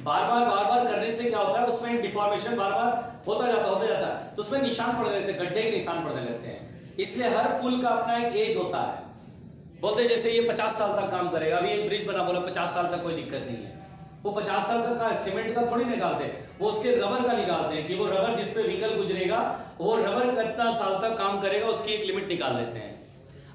बार बार करने से क्या होता है, उसमें डिफॉर्मेशन बार बार होता जाता है, तो उसमें निशान पड़ने लगते हैं, गड्ढे के निशान पड़ने लगते हैं। इसलिए हर पुल का अपना एक एज होता है। बोलते जैसे ये 50 साल तक काम करेगा, अभी एक ब्रिज बना, बोला 50 साल तक कोई दिक्कत नहीं है, वो 50 साल तक का सीमेंट का थोड़ी निकालते, वो उसके रबर का निकालते हैं कि वो रबर जिस पे व्हीकल गुजरेगा वो रबर कितना साल तक काम करेगा, उसकी एक लिमिट निकाल लेते हैं।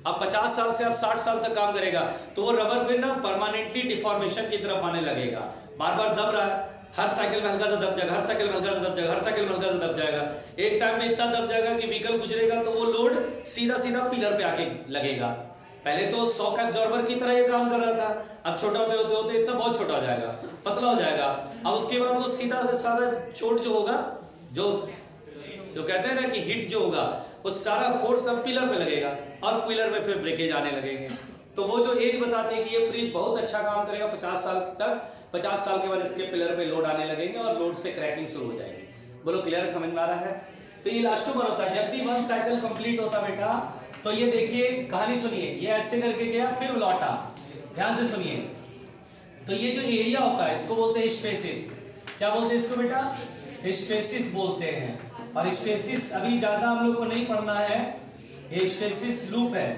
अब 50 साल से अब 60 साल तक काम करेगा तो वो रबर फिर ना परमानेंटली डिफॉर्मेशन की तरफ आने लगेगा, बार बार दब रहा है, हर साइकिल में हल्का सा दब जाएगा, हर साइकिल में हल्का सा दब जाएगा, हर साइकिल में हल्का सा दब जाएगा, एक टाइम में इतना दब जाएगा कि व्हीकल गुजरेगा तो वो लोड सीधा पिलर पे आके लगेगा। पहले तो शॉक एब्जॉर्बर की तरह ये काम कर रहा था, अब छोटा होते होते इतना बहुत छोटा हो जाएगा, पतला हो जाएगा। अब उसके बाद वो सीधा सारा चोट जो होगा, जो कहते हैं ना कि हिट जो होगा, वो सारा फोर्स सब पिलर पे लगेगा और पिलर में फिर ब्रेकेज आने लगेंगे। तो वो जो एज बताते हैं कि ये ब्रिज बहुत अच्छा काम करेगा 50 साल तक, 50 साल के बाद इसके पिलर पे लोड आने लगेंगे और लोड से क्रैकिंग शुरू हो जाएगी। बोलो क्लियर समझ में आ रहा है? तो ये इलास्टोमर होता है। जब भी 1 साइकिल कंप्लीट होता बेटा, तो ये देखिए कहानी सुनिए, ये ऐसे करके गया फिर लौटा, ध्यान से सुनिए। तो ये जो एरिया होता है इसको बोलते हैं स्टेसिस। क्या बोलते हैं इसको बेटा? स्टेसिस बोलते हैं। और स्टेसिस अभी ज्यादा हम लोग को नहीं पढ़ना है, ये स्टेसिस लूप है।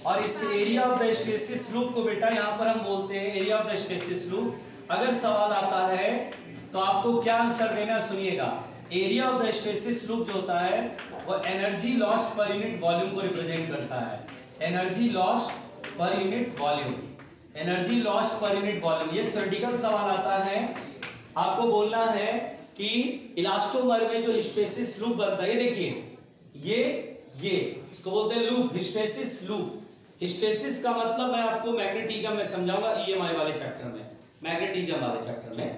और इस area of the stasis loop को बेटा यहाँ पर हम बोलते हैं area of the stasis loop. अगर सवाल आता है तो आपको क्या आंसर देना, सुनिएगा। Area of the stasis loop जो होता है वो energy lost per unit volume को रिप्रेजेंट करता है। Energy lost per unit volume, energy lost per unit volume. ये थ्योरेटिकल सवाल आता है, आपको बोलना है कि इलास्टोमर में जो हिस्टेसिस लूप बनता है, ये देखिए ये इसको बोलते हैं लूप, हिस्टेसिस लूप। हिस्टेसिस का मतलब मैं आपको मैग्नेटिज्म में समझाऊंगा, ईएमआई वाले चैप्टर में, मैग्नेटिज्म वाले चैप्टर में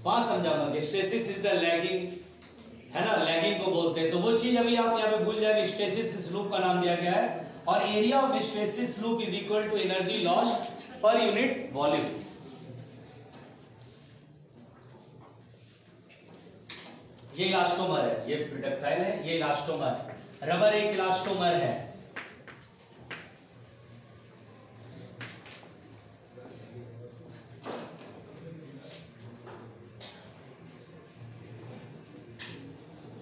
वहां समझाऊंगा। हिस्टेसिस इज द लैगिंग, है ना, लैगिंग को बोलते हैं। तो वो चीज अभी आप यहाँ पे भूल जाएंगे, हिस्टेसिस लूप का नाम दिया गया है। और area of hysteresis loop is equal to energy lost per unit volume. ये इलास्टोमर है, ये डक्टाइल है, ये इलास्टोमर, रबर एक इलास्टोमर है।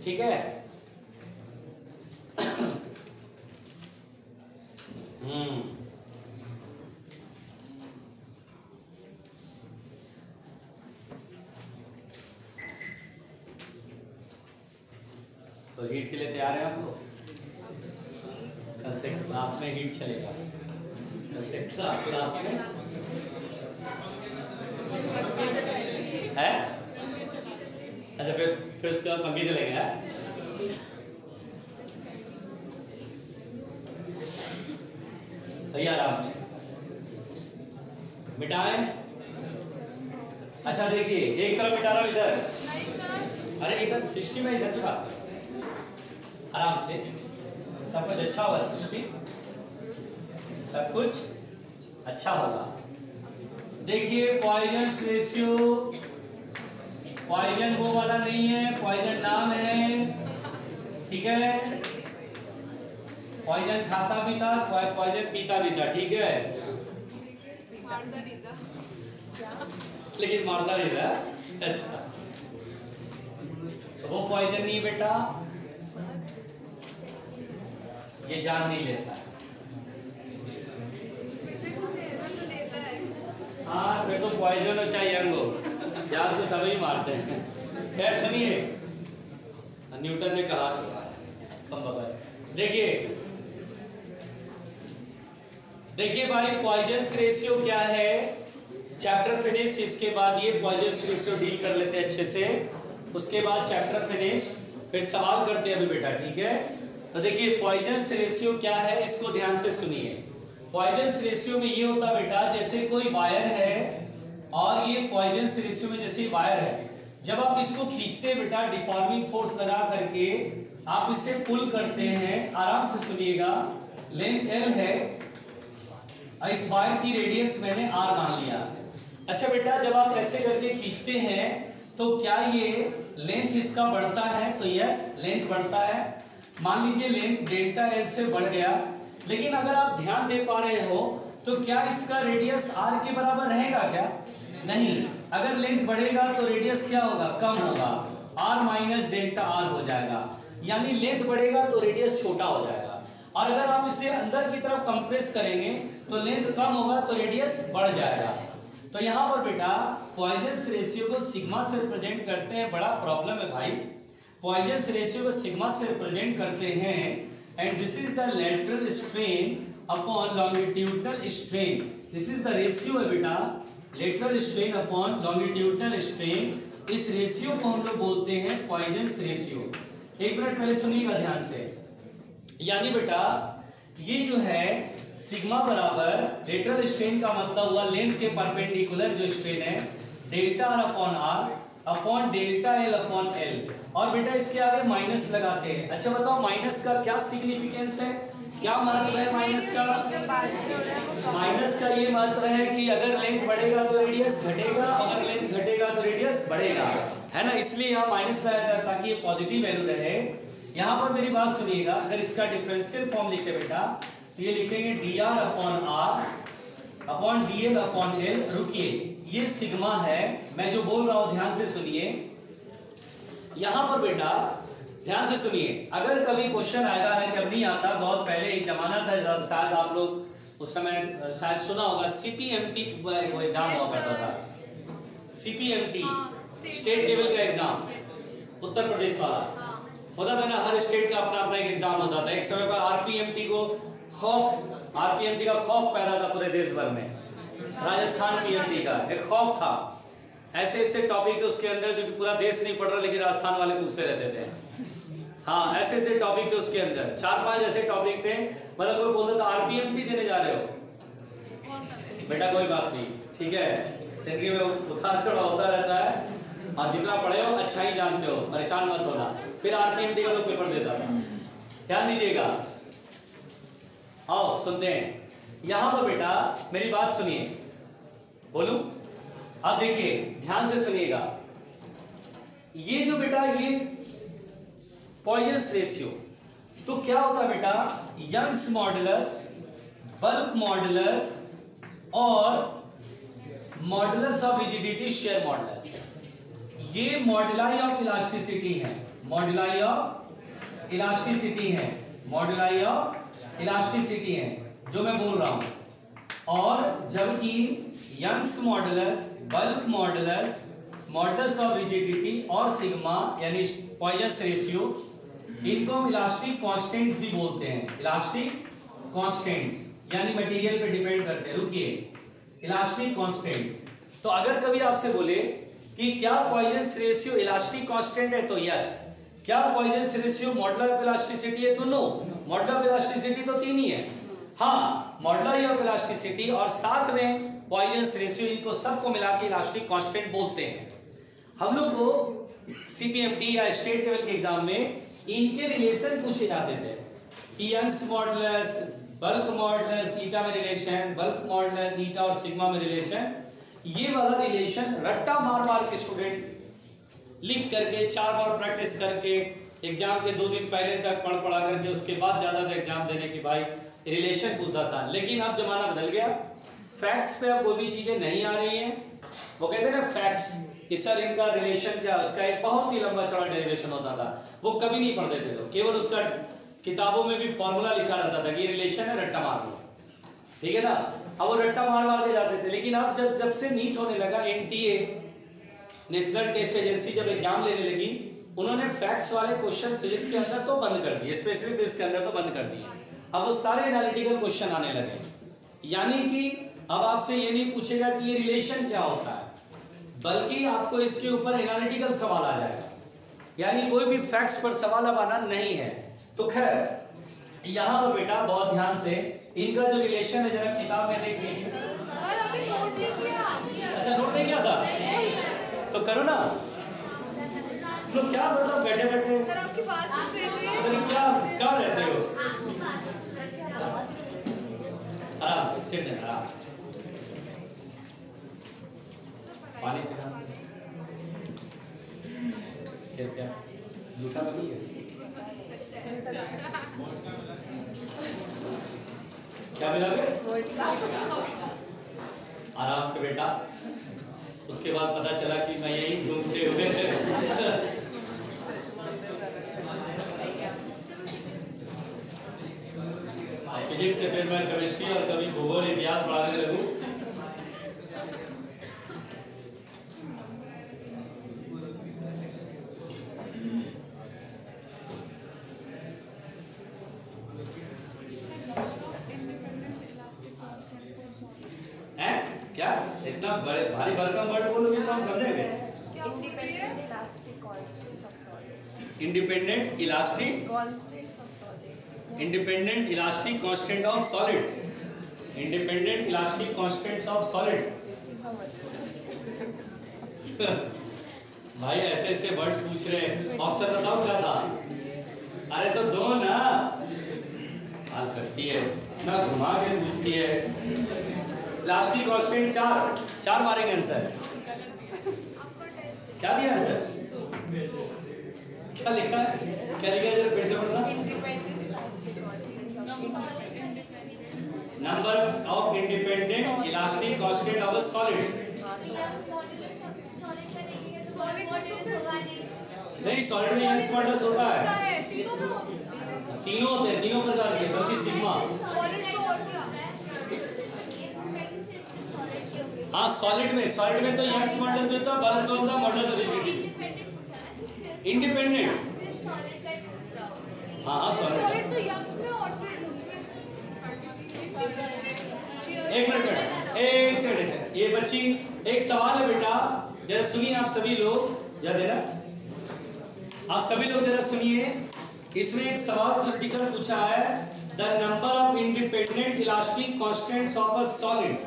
ठीक है। तो हीट के लिए तैयार है आप लोग? कल से क्लास में हीट चलेगा, कल से क्लास में है। अच्छा फिर उसके बाद पंखे चलेगा। भैया आराम से मिटाएं। अच्छा देखिए एक तरफ मिटा रहा हूं इधर, अरे इधर सृष्टि में इधर की बात आराम से, सब कुछ अच्छा होगा सृष्टि, सब कुछ अच्छा होगा। देखिए पॉइजन रेशियो, पॉइजन वो वाला नहीं है, पॉइजन नाम है, ठीक है। पॉइजन खाता भी था, पॉइजन पीता भी था, ठीक है, लेकिन मारता नहीं था। अच्छा वो पॉइजन नहीं बेटा, ये जान नहीं लेता। हाँ फिर तो पॉइजन हो चाहिए अंगो, यार तो सभी मारते हैं। खैर सुनिए, न्यूटन ने कहा कम बगैर। देखिए भाई पॉइजन रेशियो क्या है, चैप्टर फिनिश, इसके बाद ये पॉइजन रेशियो डील कर लेते हैं अच्छे से, उसके बाद चैप्टर फिनिश, फिर सवाल करते हैं अभी बेटा, ठीक है। तो देखिए पॉइजन रेशियो क्या है, इसको ध्यान से सुनिए। पॉइजन रेशियो में ये होता बेटा, जैसे कोई वायर है और ये पॉइजन रेशियो में जैसे वायर है, जब आप इसको खींचते हैं बेटा डिफॉर्मिंग फोर्स लगा करके आप इसे पुल करते हैं, आराम से सुनिएगा, लेंथ L है, इस वायर की रेडियस मैंने R मान लिया। अच्छा बेटा जब आप ऐसे करके खींचते हैं तो क्या ये लेंथ इसका बढ़ता है? तो यस लेंथ बढ़ता है। मान लीजिए लेंथ डेल्टा L से बढ़ गया, लेकिन अगर आप ध्यान दे पा रहे हो तो क्या इसका रेडियस R के बराबर रहेगा क्या? नहीं, अगर लेंथ बढ़ेगा तो रेडियस क्या होगा? कम होगा, R माइनस डेल्टा R हो जाएगा, यानी लेंथ बढ़ेगा तो रेडियस छोटा हो जाएगा। और अगर आप इसे अंदर की तरफ कंप्रेस करेंगे तो लेंथ कम होगा तो रेडियस बढ़ जाएगा। तो यहाँ पर बेटा पॉइजन रेशियो को सिग्मा से रिप्रेजेंट करते हैं, बड़ा प्रॉब्लम है भाई। पॉइजन रेशियो को सिग्मा से रिप्रेजेंट करते हैं, and this is the lateral strain upon longitudinal strain. This is the ratio है बेटा, lateral strain upon longitudinal strain. इस रेशियो को हम लोग बोलते हैं पॉइजन रेशियो। एक मिनट पहले सुनिएगा ध्यान से, यानी बेटा ये जो है सिग्मा बराबर लेटरल स्ट्रेन का मतलब हुआ लेंथ के परपेंडिकुलर जो स्ट्रेन है delta R upon R upon delta L upon L, और बेटा इसके आगे माइनस लगाते हैं। अच्छा बताओ माइनस का क्या सिग्निफिकेंस है, क्या महत्व है माइनस का? माइनस का ये महत्व है कि अगर लेंथ बढ़ेगा तो रेडियस घटेगा, अगर लेंथ घटेगा तो रेडियस बढ़ेगा, है ना, इसलिए यहाँ माइनस लगाया जाता है ताकि ये पॉजिटिव वैल्यू रहे। यहाँ पर मेरी बात सुनिएगा, अगर इसका डिफरेंशियल फॉर्म लिखे बेटा तो ये लिखेंगे dr upon R upon dl upon L। रुकिए ये सिग्मा है, मैं जो बोल रहा हूँ ध्यान से सुनिए। यहाँ पर बेटा ध्यान से सुनिए, अगर कभी क्वेश्चन आएगा है, जब नहीं आता, बहुत पहले एक जमाना था, शायद आप लोग उस समय शायद सुना होगा, CPMT एग्जाम हुआ करता था, CPMT स्टेट लेवल का एग्जाम, उत्तर प्रदेश वाला होता था ना, हर स्टेट का अपना अपना एक एग्जाम होता था। एक समय पर RPMT को खौफ, RPMT का खौफ पैदा था पूरे देश भर में, राजस्थान PMT का एक खौफ था। ऐसे ऐसे टॉपिक थे उसके अंदर जो कि पूरा देश नहीं पढ़ रहा, लेकिन राजस्थान वाले पूछते रहते थे। हाँ ऐसे ऐसे टॉपिक थे उसके अंदर, 4-5 ऐसे टॉपिक थे, मतलब कोई बोलता था RPMT देने जा रहे हो बेटा, कोई बात नहीं, ठीक है, जिंदगी में उतार चढ़ाव होता रहता है, और जितना पढ़े हो अच्छा ही जानते हो, परेशान मत होना। फिर RPMT का तो पेपर देता था, ध्यान दीजिएगा। आओ सुनते हैं, यहाँ पर बेटा मेरी बात सुनिए, बोलूं? अब देखिए ध्यान से सुनिएगा, ये जो बेटा ये पॉइजन रेशियो, तो क्या होता है बेटा, यंग्स मॉडुलस, बल्क मॉडुलस और modulus of rigidity share modulus, ये मॉडुलाई ऑफ इलास्टिसिटी है, मॉडुलाई ऑफ इलास्टिसिटी है, मॉडुलाई ऑफ इलास्टिसिटी है जो मैं बोल रहा हूं। और जबकि Young's modulus, bulk modulus, modulus of rigidity और सिग्मा यानी पॉइजन रेशियो, इनको हम इलास्टिक कांस्टेंट्स भी बोलते हैं। इलास्टिक कांस्टेंट्स यानी मटेरियल पे डिपेंड करते हैं। रुकिए, इलास्टिक कांस्टेंट्स। तो अगर कभी आपसे बोले कि क्या पॉइजन रेशियो इलास्टिक कांस्टेंट है, तो यस। क्या Poisson ratio modular of elasticity है, तो नो। मॉडुलर ऑफ इलास्टिसिटी तो 3 ही है। हाँ, मॉडुलर ऑफ इलास्टिसिटी और साथ में पॉइजन रेशियो, इनको सबको मिला के इलास्टिक कांस्टेंट बोलते हैं। हम लोग को सीपीएमटी या स्टेट लेवल के एग्जाम में इनके रिलेशन पूछे जाते थे कि यंग्स मॉडुलस, बल्क मॉडुलस, ईटा में रिलेशन, बल्क मॉडुलस, ईटा और सिग्मा में रिलेशन। ये वाला रिलेशन रट्टा मार मार के स्टूडेंट लिख करके 4 बार प्रैक्टिस करके एग्जाम के 2 दिन पहले तक पढ़ा करके उसके बाद ज़्यादा एग्जाम देने की भाई रिलेशन पूछता था। लेकिन अब जमाना बदल गया, फैक्ट्स पे अब वो भी चीज़ें नहीं आ रही हैं। वो कहते हैं ना फैक्ट्स कि सर इनका रिलेशन क्या, उसका एक बहुत ही लंबा चौड़ा डेरिवेशन होता था, वो कभी नहीं पढ़ते थे लोग। केवल उसका किताबों में भी फॉर्मूला लिखा रहता था कि रिलेशन है, रट्टा मार लो, ठीक है ना। अब वो रट्टा मार मार के जाते थे। लेकिन अब जब से नीट होने लगा, एनटीए नेशनल टेस्ट एजेंसी जब एग्जाम लेने लगी, उन्होंने फैक्ट्स वाले क्वेश्चन फिजिक्स के अंदर तो बंद कर दिए, स्पेसिफिक फिजिक्स के अंदर तो बंद कर दिए। अब वो सारे एनालिटिकल क्वेश्चन आने लगे। यानी कि अब आपसे ये नहीं पूछेगा कि ये रिलेशन क्या होता है, बल्कि आपको इसके ऊपर एनालिटिकल सवाल आ जाएगा। यानी कोई भी फैक्ट्स पर सवाल अब आना नहीं है। तो खैर यहाँ पर बेटा बहुत ध्यान से इनका जो रिलेशन है जरा किताब में देख लीजिए। अच्छा, नोट नहीं किया था तो करो ना। लोग क्या मतलब बैठे बैठे क्या रहते हो, आराम से सिर देना, आराम से पानी पीना। क्या जूठा नहीं है, क्या मिला आराम से बेटा। उसके बाद पता चला कि मैं यही घूमते हुए फिजिक्स से फिर मैं केमिस्ट्री और कभी भूगोल इतिहास पढ़ाने लगूं। क्या इतना बड़े भारी भरकम वर्ड बोलोगे तो हम समझेंगे। Independent elastic constants of solid. Independent elastic constants of solid. Independent elastic constant of solid. Independent elastic constants of solid. भाई ऐसे ऐसे वर्ड्स पूछ रहे हैं, ऑप्शन बताओ क्या था। अरे तो दो ना, हाल करती है ना, घुमा के पूछती है। इलास्टिक कांस्टेंट 4 मारेंगे आंसर। क्या दिया आंसर, क्या लिखा, क्या लिखा जरा फिर से पढ़ना। Number of independent elastic constant of a solid. नहीं, सॉलिड में यंग्स मॉडुलस होता है, तीनों होते हैं, तीनों प्रकार के, बल्कि सिग्मा। हाँ, सॉलिड में तो यंग्स मॉडुलस में तो बल्क में होता है, मॉडुलस ऑफ रिजिडिटी। इंडिपेंडेंट हाँ सॉलिड तो यंग्स में और फिर उसमें। एक मिनट ये बच्ची, एक सवाल है बेटा, जरा सुनिए आप सभी लोग, जरा देना आप सभी लोग जरा सुनिए। इसमें एक सवाल थ्योरेटिकल पूछा है, the number of independent elastic constants of a solid.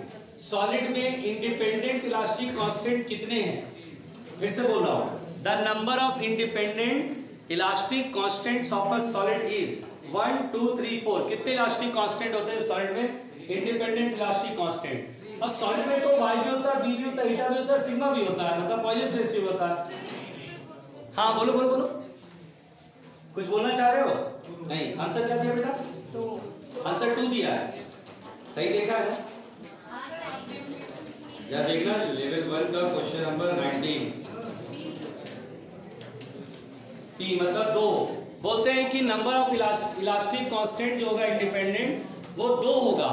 Solid में इंडिपेंडेंट इलास्टिक कांस्टेंट कितने हैं? फिर से बोल रहा हूं, the number of independent elastic constants of a solid is 1 2 3 4। कितने इलास्टिक कांस्टेंट होते हैं सॉलिड में? Independent elastic constant. और सॉलिड में तो y भी होता है, b भी होता है, ईटा भी होता है, सिग्मा भी होता है, मतलब पॉइजन रेशियो होता है। हाँ बोलो बोलो बोलो, कुछ बोलना चाह रहे हो? नहीं, आंसर क्या दिया बेटा? आंसर 2 दिया है, सही देखा है ना? या देखना लेवल 1 का क्वेश्चन नंबर 19, P मतलब 2। बोलते हैं कि नंबर ऑफ इलास्टिक कांस्टेंट जो होगा इंडिपेंडेंट वो 2 होगा।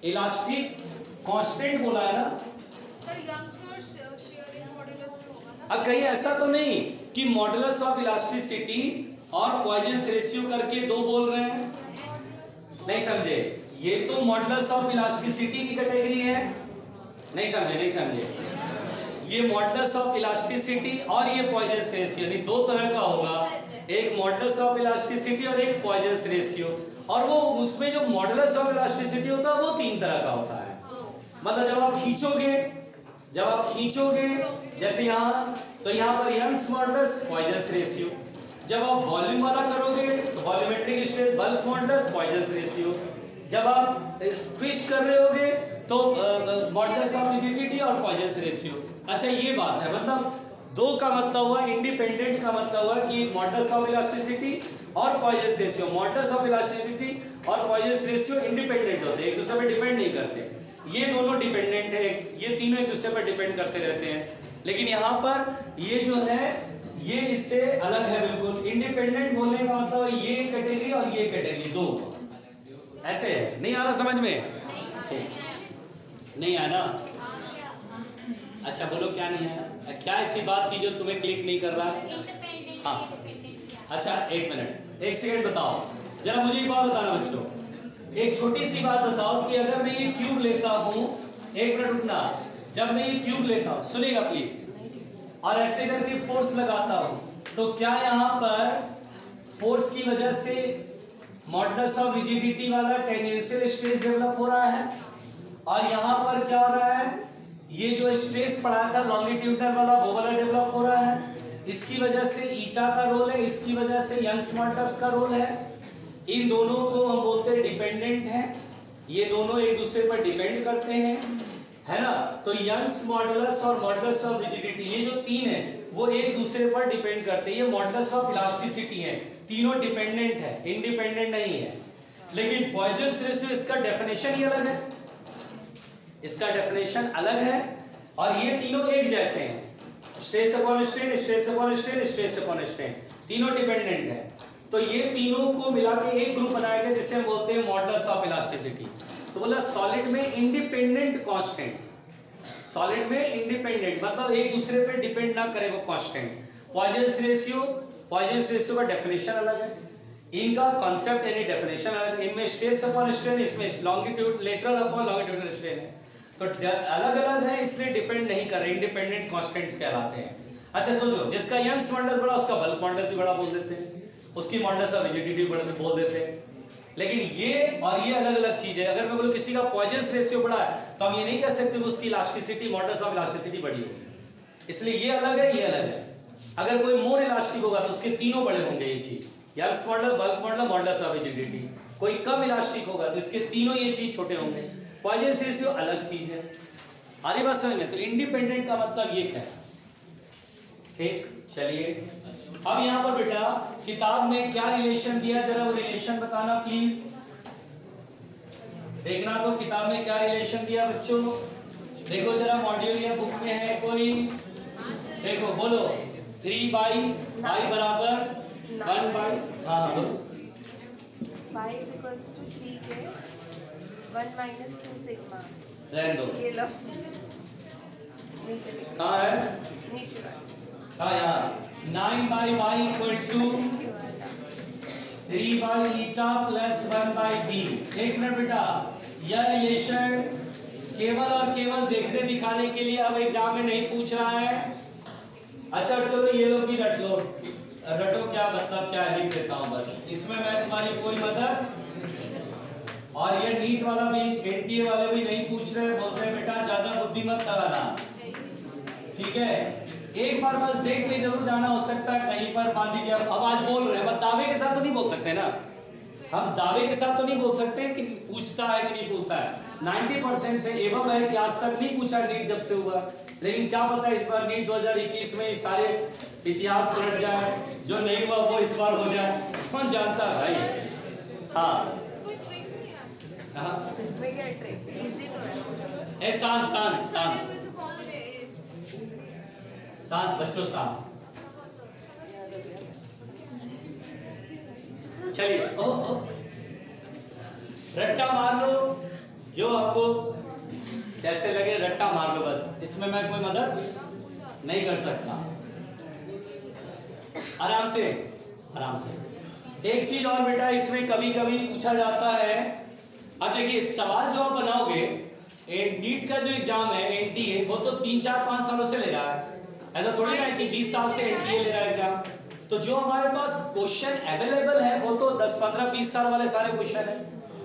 इलास्टिक कांस्टेंट बोला है ना सर, यंग्स में और शेयरिंग मॉडुलस में होगा ना। अब कहीं ऐसा तो नहीं कि मॉडुलस ऑफ इलास्टिसिटी और पॉइजन रेशियो करके 2 बोल रहे हैं, नहीं समझे? ये तो मॉडुलस ऑफ इलास्टिसिटी की कैटेगरी है, नहीं समझे? नहीं समझे? ये मॉडुलस ऑफ इलास्टिसिटी और ये पॉइजन रेशियो, यानी 2 तरह का होगा, एक मॉडुलस ऑफ इलास्टिसिटी और एक पॉइजन रेशियो। और वो उसमें जो मॉडुलस ऑफ इलास्टिसिटी होता है वो 3 तरह का होता है। मतलब जब आप खींचोगे जैसे यहाँ, तो यहाँ पर यंग्स मॉडुलस, पॉइजन रेशियो। जब आप वॉल्यूम वाला करोगे तो volumetric stress, bulk modulus, Poisson ratio. जब आप ट्विस्ट कर रहे होगे तो मॉडुलस ऑफ रिजिडिटी और पॉइजन रेशियो। अच्छा ये बात है, मतलब 2 का मतलब हुआ इंडिपेंडेंट, का मतलब हुआ कि मॉडुलस ऑफ इलास्टिसिटी और Poisson ratio, modulus of elasticity और पॉइजन रेशियो इंडिपेंडेंट होते हैं, एक दूसरे पर डिपेंड नहीं करते। ये दोनों डिपेंडेंट है, ये तीनों एक दूसरे पर डिपेंड करते रहते हैं। लेकिन यहाँ पर ये जो है ये इससे अलग है बिल्कुल। इंडिपेंडेंट बोलने का मतलब ये कैटेगरी और ये कैटेगरी 2 ऐसे है। नहीं आ रहा समझ में? नहीं आया ना? अच्छा बोलो क्या नहीं आया? क्या ऐसी बात थी जो तुम्हें क्लिक नहीं कर रहा? हाँ अच्छा 1 मिनट 1 सेकंड बताओ जरा, मुझे एक बात बताना बच्चों, एक छोटी सी बात बताओ कि अगर मैं ये क्यूब लेता हूँ, 1 मिनट रुकना, जब मैं ये क्यूब लेता हूँ, सुनिएगा प्लीज, और ऐसे करके फोर्स लगाता हूँ, तो क्या यहाँ पर फोर्स की वजह से मॉडुलस ऑफ रिजिडिटी वाला टेंजेंशियल स्ट्रेस डेवलप हो रहा है, और यहाँ पर क्या हो रहा है, ये जो स्ट्रेस पड़ा था लॉन्गिट्यूडनल वाला वो वाला डेवलप हो रहा है। इसकी वजह से ईटा का रोल है, इसकी वजह से यंग्स मॉडुलस का रोल है। इन दोनों को हम बोलते हैं डिपेंडेंट हैं, ये दोनों एक दूसरे पर डिपेंड करते हैं, है ना? तो यंग्स मॉडुलस और मॉडुलस ऑफ रिजिडिटी, ये जो 3 है वो एक दूसरे पर डिपेंड करते हैं। ये मॉडुलस ऑफ इलास्टिसिटी है, तीनों डिपेंडेंट है, इंडिपेंडेंट नहीं है। लेकिन पॉइजन रेशियो इसका डेफिनेशन ही अलग है, इसका डेफिनेशन अलग है, और ये तीनों एक जैसे हैं, stress upon strain, stress upon strain, stress upon strain, तीनों डिपेंडेंट है। तो ये तीनों को मिला के एक ग्रुप बनाया गया जिसे हम बोलते हैं मॉडुलस ऑफ इलास्टिसिटी। तो बोला सॉलिड में इंडिपेंडेंट कांस्टेंट, सॉलिड में इंडिपेंडेंट मतलब एक दूसरे पे डिपेंड ना करे वो कांस्टेंट। पॉइजन रेशियो का डेफिनेशन अलग है, इनका कॉन्सेप्ट यानी डेफिनेशन अलग है। इनमें स्ट्रेस अपॉन स्ट्रेन, इसमें longitude lateral upon longitudinal strain है, तो अलग अलग है, इसलिए डिपेंड नहीं कर रहे, इंडिपेंडेंट कांस्टेंट्स कहलाते हैं। अच्छा सोचो, जिसका यंग्स मॉडुलस बड़ा उसका बल्क मॉडुलस भी बड़ा बोल देते हैं, उसकी मॉडुलस ऑफ रिजिडिटी बड़ा बोल देते हैं। लेकिन ये और ये अलग अलग चीज है। अगर मैं बोलूं किसी का पॉइजन रेशियो बड़ा है तो हम ये नहीं कह सकते कि उसकी इलास्टिसिटी, मॉडुलस ऑफ इलास्टिसिटी बड़ी होगी, इसलिए ये अलग है, ये अलग है। अगर कोई मोर इलास्टिक होगा तो उसके तीनों बड़े होंगे, ये चीज Young's modulus, bulk modulus, modulus of rigidity. कोई कम इलास्टिक होगा तो इसके तीनों ये चीज छोटे होंगे। पॉइजन रेशियो अलग चीज है, आरी बात समझ में? तो इंडिपेंडेंट का मतलब ये है, ठीक? चलिए अब यहाँ पर बेटा किताब में क्या रिलेशन दिया, जरा वो रिलेशन बताना प्लीज। देखना तो किताब में क्या रिलेशन दिया बच्चों, देखो जरा मॉड्यूल या बुक में है कोई, देखो बोलो 3 बाई बराबर 1 बाई, हाँ बोलो y is equals to 3k 1 minus 2 sigma। रहने दो, ये लो नीचे लिखो, कहाँ है? नीचे हाँ यहाँ 9 by Y equal to 3 by eta plus 1 by B. 1 minute बेटा, यह रिलेशन केवल और केवल देखने दिखाने के लिए अब एग्जाम में नहीं पूछ रहा है। अच्छा चलो ये लोग भी रट लो, रटो क्या मतलब क्या लिख देता हूँ बस, इसमें मैं तुम्हारी कोई मदद, और ये नीट वाला भी, एनटीए वाले भी नहीं पूछ रहे, बोलते हैं बेटा ज्यादा बुद्धि मत लगाना, ठीक है? एक बार बस देख के जरूर जाना, हो सकता है कहीं पर मान लीजिए अब आज बोल रहे हैं, बस दावे के साथ तो नहीं बोल सकते ना, हम दावे के साथ तो नहीं बोल सकते कि पूछता है कि नहीं पूछता है। 90% से एवं है कि आज तक नहीं पूछा नीट जब से हुआ, लेकिन क्या पता इस बार नीट 2021 में सारे इतिहास पलट जाए, जो नहीं हुआ वो इस बार हो जाए, कौन जानता है भाई। हाँ इसमें क्या ट्रिक, इजी तो है। ए शांत शांत शांत शांत बच्चों शांत, चलिए रट्टा मार लो, जो आपको जैसे लगे रट्टा मार लो बस, इसमें मैं कोई मदद नहीं कर सकता। आराम से आराम से। एक चीज और बेटा इसमें कभी कभी पूछा जाता है, अब देखिए सवाल जो आप बनाओगे, नीट का जो एग्जाम है एनटीए, वो तो 3-4-5 सालों से ले रहा है, ऐसा थोड़ी ना है कि 20 साल से एनटीए ले रहा है एग्जाम। तो जो हमारे पास क्वेश्चन अवेलेबल है वो तो 10-15-20 साल वाले सारे क्वेश्चन है,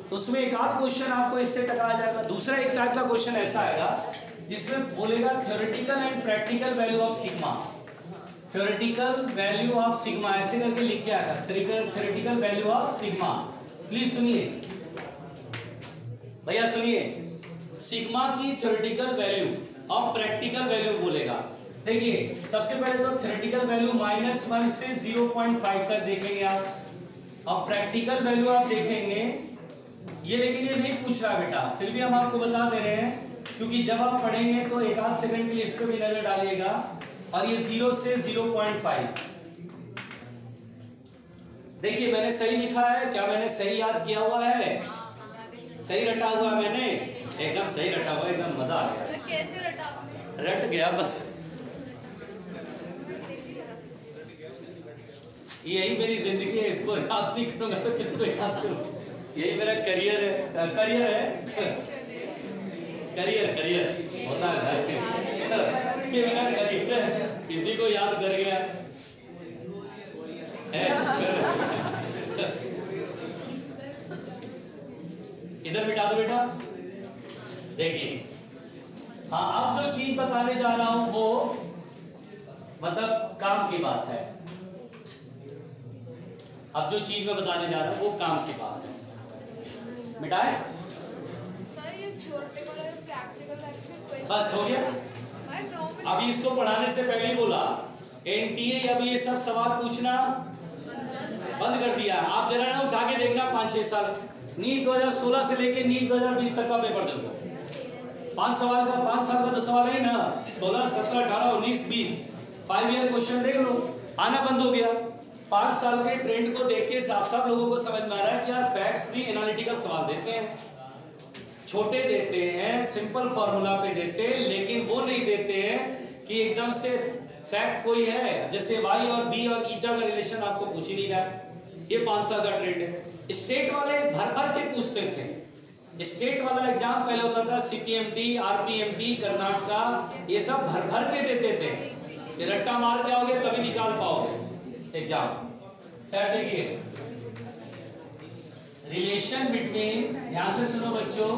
तो उसमें एक आध क्वेश्चन आपको इससे टकरा जाएगा। दूसरा एक टाइप का क्वेश्चन ऐसा आएगा जिसमें बोलेगा theoretical and practical value of sigma, theoretical value of sigma ऐसे करके लिख के आएगा, theoretical value of sigma. Please सुनिए भैया, सुनिए, सिग्मा की थ्योरेटिकल वैल्यू और प्रैक्टिकल वैल्यू बोलेगा। देखिए सबसे पहले तो थ्योरेटिकल वैल्यू -1 से 0.5 तक देखेंगे आप, और प्रैक्टिकल वैल्यू आप देखेंगे ये, लेकिन ये नहीं पूछ रहा बेटा, फिर भी हम आपको बता दे रहे हैं क्योंकि जब आप पढ़ेंगे तो एक आध सेकंड के लिए इस पर भी नजर डालिएगा। और ये 0 से 0.5, देखिए मैंने सही लिखा है क्या, मैंने सही याद किया हुआ है, सही रटा हुआ है मैंने, एकदम सही रटा हुआ, एकदम मजा आ गया। कैसे रटा? रट गया बस, यही मेरी जिंदगी है, इसको याद नहीं करूंगा तो किसको याद करूं, यही मेरा करियर है, करियर होता है, ये मेरा करियर है, किसी को याद कर गया इधर बिठा दो बेटा। देखिए हाँ, अब जो चीज बताने जा रहा हूं वो मतलब काम की बात है, अब जो चीज मैं बताने जा रहा हूं वो काम की बात है। मिटाए बस हो गया। अभी इसको पढ़ाने से पहले ही बोला एनटीए अभी ये सब सवाल पूछना बंद कर दिया। आप जरा ना उठा के देखना 5-6 साल, नीट 2016 से लेके नीट 2020 तक का पेपर देखो, 5 साल का तो सवाल है ना, 16, 17, 18, 19, 20 5 ईयर क्वेश्चन देख लो, आना बंद हो गया। 5 साल के ट्रेंड को देख के साफ साफ लोगों को समझ में आ रहा है कि यार फैक्ट्स भी एनालिटिकल सवाल देते हैं, छोटे देते हैं, सिंपल फॉर्मूला पे देते हैं, लेकिन वो नहीं देते हैं कि एकदम से फैक्ट कोई है, जैसे वाई और बी और ईटा का रिलेशन आपको पूछ ही नहीं रहा है। ये 5 साल का ट्रेंड है। स्टेट वाले भर भर के पूछते थे, स्टेट वाला एग्जाम पहले होता था, सीपीएमटी, आरपीएमटी, कर्नाटका, ये सब भर भर के देते थे, ये रट्टा मार के आओगे तभी निकाल पाओगे एग्जाम। खैर देखिए रिलेशन बिटवीन, ध्यान से सुनो बच्चों,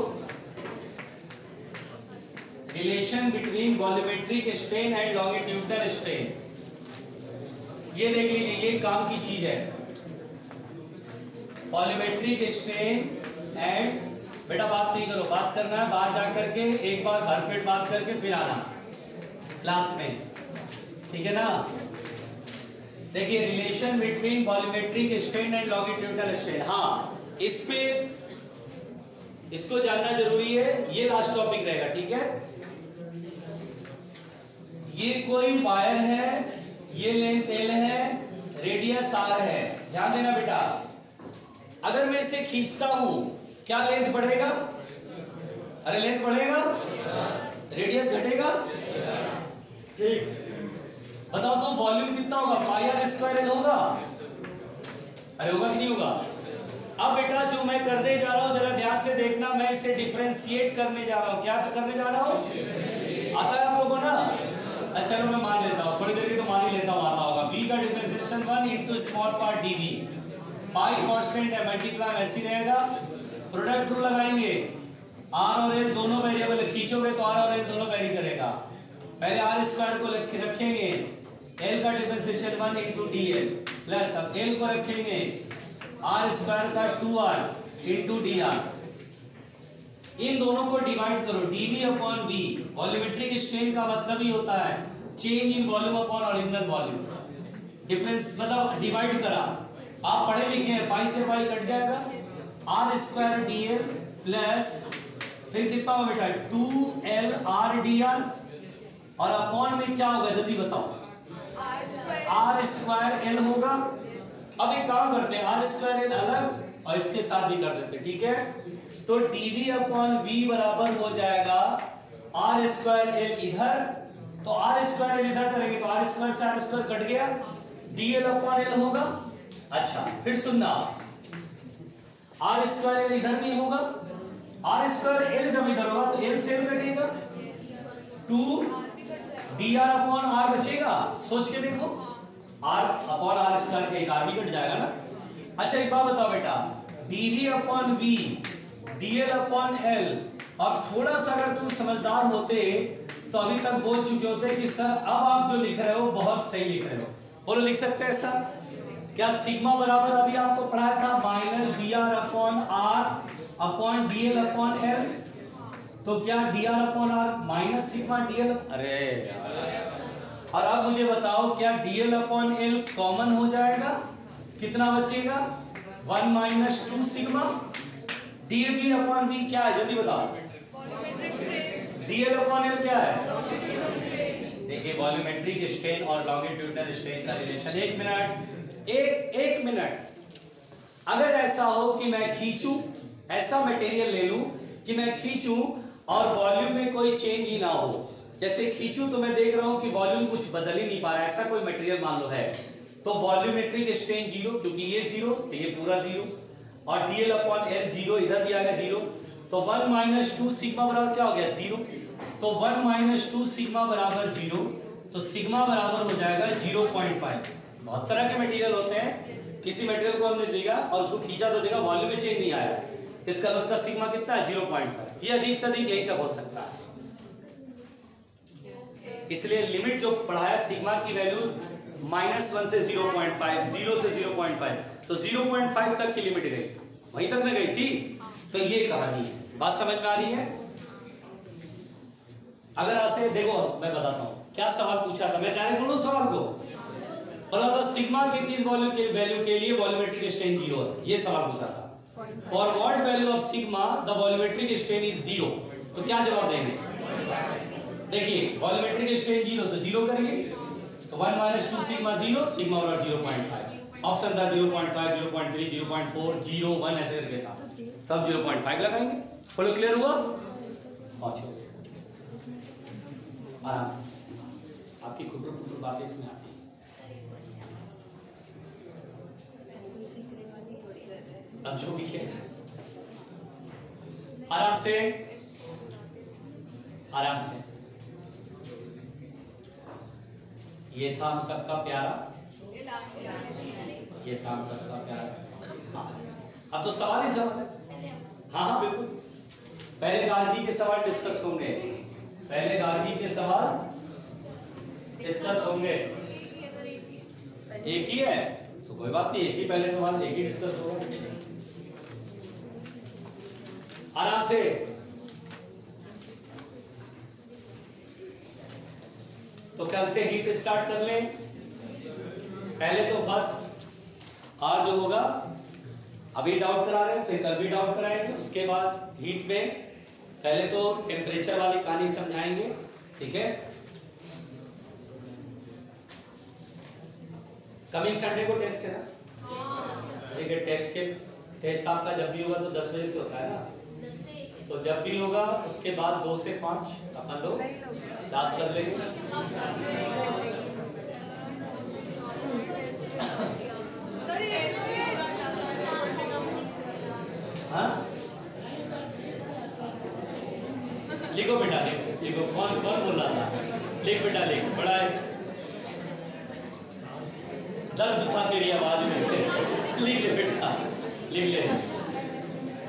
relation between volumetric strain and longitudinal strain, ये देख लीजिए, ये काम की चीज है। वॉल्यूमेट्रिक स्ट्रेन एंड, बेटा बात नहीं करो, बात करना है बाहर जाकर के, एक बार भरपेट बात करके फिर आना क्लास में, ठीक है ना। देखिए relation between volumetric strain and longitudinal strain, हाँ इस पे इसको जानना जरूरी है, ये लास्ट टॉपिक रहेगा, ठीक है। ये कोई वायर है, ये लेंथ L है, रेडियस R है, ध्यान देना बेटा। अगर मैं इसे खींचता हूं क्या लेंथ बढ़ेगा? अरे लेंथ बढ़ेगा, रेडियस घटेगा, ठीक। बताओ तो वॉल्यूम कितना होगा? पाई आर स्क्वायर एल होगा, अरे होगा कि नहीं होगा? अब बेटा जो मैं करने जा रहा हूं जरा ध्यान से देखना, मैं इसे डिफरेंशिएट करने जा रहा हूं। क्या करने जा रहा हूं? आता है आप लोगों को ना? अच्छा चलो मैं मान लेता हूं, थोड़ी देर की तो मान ही लेता हूं आता होगा। v का differentiation 1 into small part dv, पाई कांस्टेंट है, मल्टीप्लाई ऐसी रहेगा, प्रोडक्ट रूल लगाएंगे, r और l दोनों वेरिएबल खींचोगे तो r और l दोनों वेरी करेगा। पहले r स्क्वायर को रखेंगे, l का डिफरेंशिएशन 1 into dl प्लस अब l को रखेंगे r स्क्वायर का 2r into dr, इन दोनों को डिवाइड करो, dv upon v। Volumetric strain का मतलब ही होता है change in volume upon original volume, difference मतलब डिवाइड करा। आप पढ़े लिखे हैं, पाई से पाई कट जाएगा, r स्क्वायर dl प्लस फिर कितना होगा बेटा 2l r dr, और अपॉन में क्या होगा जल्दी बताओ? r स्क्वायर l होगा। अब एक काम करते हैं, r स्क्वायर l अलग और इसके साथ भी कर देते हैं, ठीक है। तो dv अपॉन v बराबर हो जाएगा r स्क्वायर l इधर, तो r स्क्वायर l इधर करेंगे तो r स्क्वायर से r स्क्वायर कट गया, dl अपॉन l होगा, अच्छा फिर सुनना, आर स्क्वायर एल इधर नहीं होगा, आर स्क्वायर एल जब इधर होगा तो एल से एल कटेगा, 2 dr अपॉन आर बचेगा। सोच के देखो, आर अपॉन आर स्क्वायर का एक आर भी कट जाएगा ना। अच्छा एक बात बताओ बेटा, dv upon v dl upon l, अब थोड़ा सा अगर तुम समझदार होते तो अभी तक बोल चुके होते कि सर अब आप जो लिख रहे हो बहुत सही लिख रहे हो। बोलो लिख सकते हैं ऐसा? क्या सिग्मा बराबर अभी आपको पढ़ाया था minus dr upon r upon dl upon l, तो क्या dr upon r minus sigma dl, अरे और अब मुझे बताओ क्या dl अपॉन l कॉमन हो जाएगा, कितना बचेगा 1 minus 2 sigma, dv upon v क्या है जल्दी बताओ, dl अपॉन l क्या है? देखिए वॉल्यूमेट्रिक स्ट्रेन और लॉन्गिट्यूडिनल स्ट्रेन का रिलेशन, एक मिनट, अगर ऐसा हो कि मैं खींचूं, ऐसा मटेरियल ले लूं कि मैं खींचूं और वॉल्यूम में कोई चेंज ही ना हो, जैसे खींचूं तो मैं देख रहा हूं कि वॉल्यूम कुछ बदल ही नहीं पा रहा, ऐसा कोई मटेरियल मान लो है, तो वॉल्यूमेट्रिक स्ट्रेन 0, क्योंकि ये 0 तो ये पूरा 0, और dl अपॉन l 0, इधर भी आएगा 0, तो 1 माइनस 2 सिग्मा बराबर क्या हो गया 0, तो 1 माइनस 2 सिग्मा बराबर 0, तो सिग्मा बराबर हो जाएगा 0.5। बहुत तरह के मटेरियल होते हैं, किसी मटेरियल को हमने देखा और उसको खींचा तो देखा वॉल्यूम में चेंज नहीं आया, इसका उसका सिग्मा कितना है 0.5, ये अधिक से अधिक यही तक हो सकता है। इसलिए लिमिट जो पढ़ाया सिग्मा की वैल्यू -1 से 0.5, 0 से 0.5, तो 0.5 तक की लिमिट गई, वहीं तक न गई थी, तो ये कहानी है। बात समझ में आ रही है? अगर ऐसे देखो मैं बताता हूँ क्या सवाल पूछा था, मैं डायरेक्ट बोलूं सवाल को, बोला था सिग्मा के किस वैल्यू के लिए वॉल्यूमेट्रिक स्ट्रेन 0 है, ये सवाल पूछा था। For what value of sigma the volumetric strain is 0, तो क्या जवाब देंगे? देखिए वॉल्यूमेट्रिक स्ट्रेन 0 तो 0 करिए, तो 1 माइनस 2 सिग्मा 0, सिग्मा बराबर 0.5, ऑप्शन था 0.5, 0.3, 0.4, 0, 1 ऐसे करके था, तब 0.5 लगाएंगे। बोलो क्लियर हुआ? पहुंचो आराम से, आपकी खुटुर खुटुर बातें इसमें आती है। अब जो भी है आराम से, आराम से, ये था हम सबका प्यारा, ये था हम सबका प्यारा। हाँ अब तो सवाल ही सवाल है। हाँ हाँ बिल्कुल, पहले गार्गी के सवाल डिस्कस होंगे, पहले गार्गी के सवाल डिस्कस होंगे। एक ही है तो कोई बात नहीं, एक ही पहले के बाद एक ही डिस्कस होगा। आराम से, तो कल से हीट स्टार्ट कर लें। पहले तो फर्स्ट आज जो होगा अभी डाउट करा रहे हैं, फिर कल भी डाउट कराएंगे, उसके बाद हीट में पहले तो टेम्परेचर वाली कहानी समझाएंगे, ठीक है। कमिंग संडे को टेस्ट है ना, ठीक है। टेस्ट आपका जब भी होगा तो 10 बजे से होता है ना, तो जब भी होगा उसके बाद 2 से 5 अपन लोग क्लास कर लेंगे। हाँ लिखो बेटा, लिखो कौन कौन बोल रहा था, लिख बेटा लिख, बड़ा दर्द था तेरी आवाज में, लिख ले बेटा लिख ले।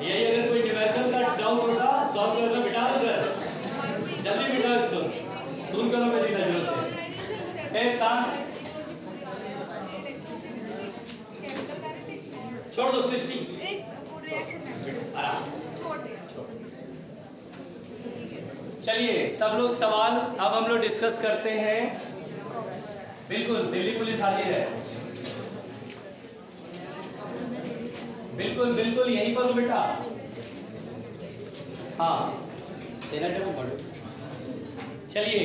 यही अगर कोई न्यूमेरिकल का डाउट होगा सॉल्व कर दो बेटा, जल्दी बेटा इसको दूर करो मेरी नजरों से। ऐसा छोड़ दो सृष्टि, चलिए सब लोग सवाल अब हम लोग डिस्कस करते हैं। बिल्कुल दिल्ली पुलिस हाजिर है, बिल्कुल बिल्कुल यही करो बेटा। हाँ तेरा जब पढ़ो। चलिए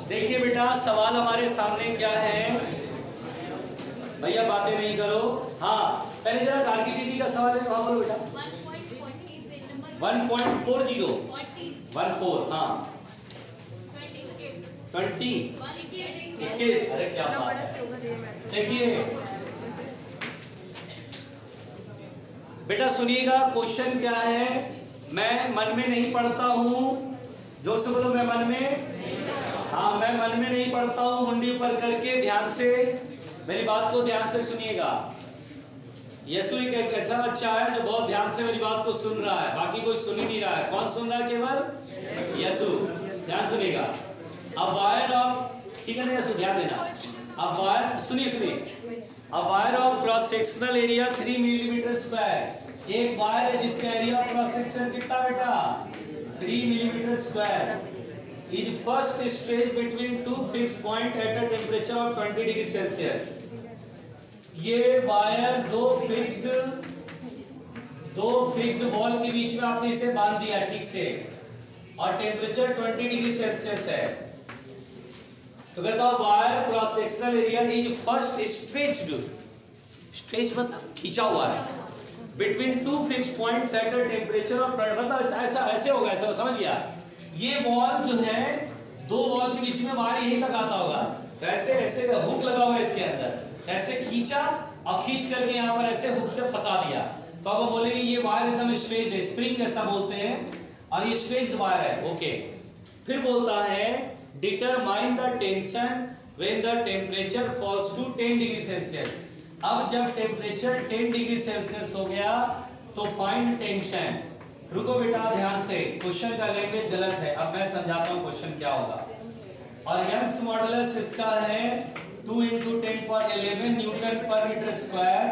देखिए बेटा सवाल हमारे सामने क्या है, भैया बातें नहीं करो। हाँ पहले जरा गार्गी दीदी का सवाल है तो हाँ बोलो बेटा। 1.40 14 हाँ 20 21, अरे क्या बात है। देखिए बेटा सुनिएगा, क्वेश्चन क्या है, मैं मन में नहीं पढ़ता हूँ, जोर से बोलो, मैं मन में, हाँ मैं मन में नहीं पढ़ता हूँ, मुंडी ऊपर करके ध्यान से मेरी बात को ध्यान से सुनिएगा। यीशु एक ऐसा बच्चा है जो बहुत ध्यान से मेरी बात को सुन रहा है, बाकी कोई सुन ही नहीं रहा है। कौन सुन रहा है? केवल यीशु। ध्यान सुनिएगा। अब वायर ऑफ, ठीक है ना यीशु, ध्यान देना। अब वायर, सुनिए, अब wire of cross sectional area 3 millimetre square. एक वायर है जिसका एरिया ऑफ क्रॉस सेक्शन कितना बेटा? 3 millimetre square is first stretch between two fixed point at a temperature of 20 degree Celsius. ये वायर दो फिक्स्ड वॉल के बीच में आपने इसे बांध दिया ठीक से, और टेम्परेचर 20 डिग्री सेल्सियस है। तो कहता हूं wire cross sectional area is first stretched मतलब खींचा हुआ है, between two fixed points at a temperature of, मतलब ऐसा ऐसे होगा, ऐसा समझ गया। ये वॉल जो है, दो वॉल के बीच में वायर यहीं तक आता होगा, तो ऐसे ऐसे हुक लगा हुआ है इसके अंदर, ऐसे खींचा और खींच करके यहाँ पर ऐसे हुक से फंसा दिया। तो अब बोलेंगे ये वायर एकदम स्ट्रेच्ड है, स्प्रिंग ऐसा बोलते हैं, और ये स्ट्रेच्ड वायर है। ओके, फिर बोलता है determine the tension when the temperature falls to 10 degree Celsius. अब जब टेम्परेचर 10 डिग्री सेल्सियस हो गया तो फाइंड टेंशन। रुको बेटा ध्यान से, क्वेश्चन का लैंग्वेज गलत है, अब मैं समझाता हूँ क्वेश्चन क्या होगा। और यंग्स मॉडुलस इसका है 2 × 10⁻11 न्यूटन पर मीटर स्क्वायर,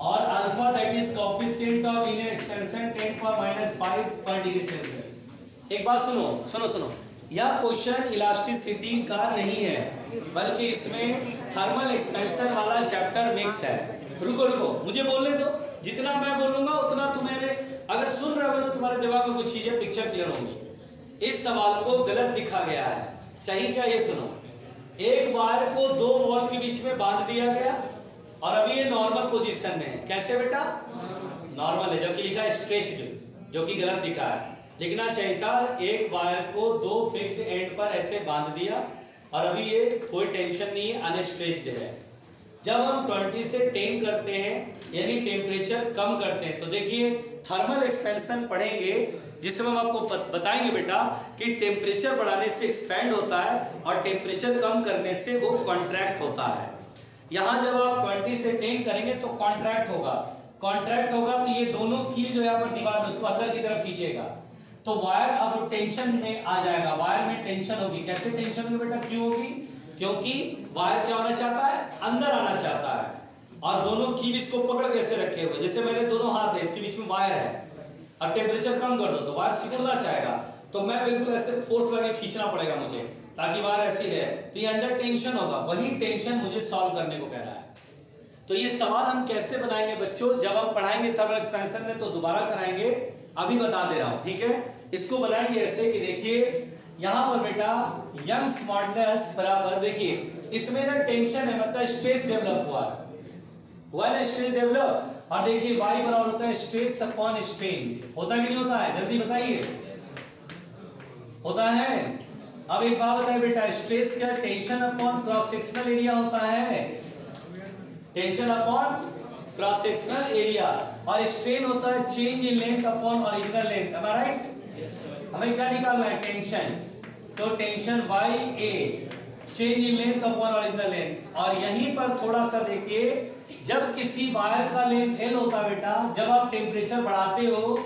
और alpha that is coefficient of linear expansion 10⁻⁵ पर डिग्री सेल्सियस। एक बात सुनो, यह क्वेश्चन इलास्टिसिटी का नहीं है, बल्कि इसमें थर्मल एक्सपेंशन वाला चैप्टर मिक्स है। रुको मुझे बोलने दो, जितना मैं बोलूंगा उतना तुम्हारे, अगर सुन रहे हो तो तुम्हारे दिमाग में कुछ चीजें पिक्चर क्लियर होंगी। इस सवाल को गलत लिखा गया है, सही क्या? ये सुनो, एक वायर को दो वॉल के बीच में बांध दिया गया, और अभी ये नॉर्मल पोजीशन में है। कैसे बेटा? नॉर्मल है, जबकि लिखा है स्ट्रेच्ड, जो कि गलत लिखा है। लिखना चाहिए था एक वायर को दो फिक्स्ड एंड पर ऐसे बांध दिया, और अभी ये कोई टेंशन नहीं है, अनस्ट्रेच्ड है। जब हम 20 से 10 करते हैं, यानी टेम्परेचर कम करते हैं, तो देखिए थर्मल एक्सपेंशन पढ़ेंगे, जिसमें हम आपको बताएंगे बेटा कि टेम्परेचर बढ़ाने से एक्सपैंड होता है, और टेम्परेचर कम करने से वो कॉन्ट्रैक्ट होता है। यहाँ जब आप 20 से 10 करेंगे तो कॉन्ट्रैक्ट होगा, तो ये दोनों कील जो यहाँ पर दीवार में उसको अंदर की तरफ खींचेगा, तो वायर अब टेंशन में आ जाएगा, वायर में टेंशन होगी। कैसे टेंशन होगी बेटा? क्यों होगी? क्योंकि वायर क्या होना चाहता है? अंदर आना चाहता है, और दोनों कील इसको पकड़ कैसे रखे हुए, जैसे मेरे दोनों हाथ है, इसके बीच में वायर है, और टेम्परेचर कम कर दो तो वायर सिकुड़ना चाहेगा, तो मैं बिल्कुल ऐसे फोर्स लगा खींचना पड़ेगा मुझे, ताकि वायर ऐसी रहे, तो ये अंडर टेंशन होगा। वही टेंशन मुझे सॉल्व करने को कह रहा है। तो ये सवाल हम कैसे बनाएंगे बच्चों? जब हम पढ़ाएंगे थर्मल एक्सपेंशन में तो दोबारा कराएंगे, अभी बता दे रहा हूं, ठीक है? इसको बनाएंगे ऐसे कि देखिए यहां पर बेटा यंग्स मॉडुलस बराबर, देखिए इसमें ना टेंशन है, मतलब स्ट्रेस डेवलप हुआ है ना, स्ट्रेस डेवलप। और देखिए वाई बराबर होता है स्ट्रेस अपॉन स्ट्रेन, होता कि नहीं होता है? जल्दी बताइए, होता है। अब एक बात बताइए बेटा, स्ट्रेस क्या? Tension upon cross sectional area होता है, tension upon cross sectional area, और स्ट्रेन होता है change in length upon original length. am I right? हमें क्या निकालना है? टेंशन, तो tension Y A change in length upon original length. और यहीं पर थोड़ा सा देखिए, जब किसी वायर का लेंथ एल होता है बेटा, जब आप टेम्परेचर बढ़ाते हो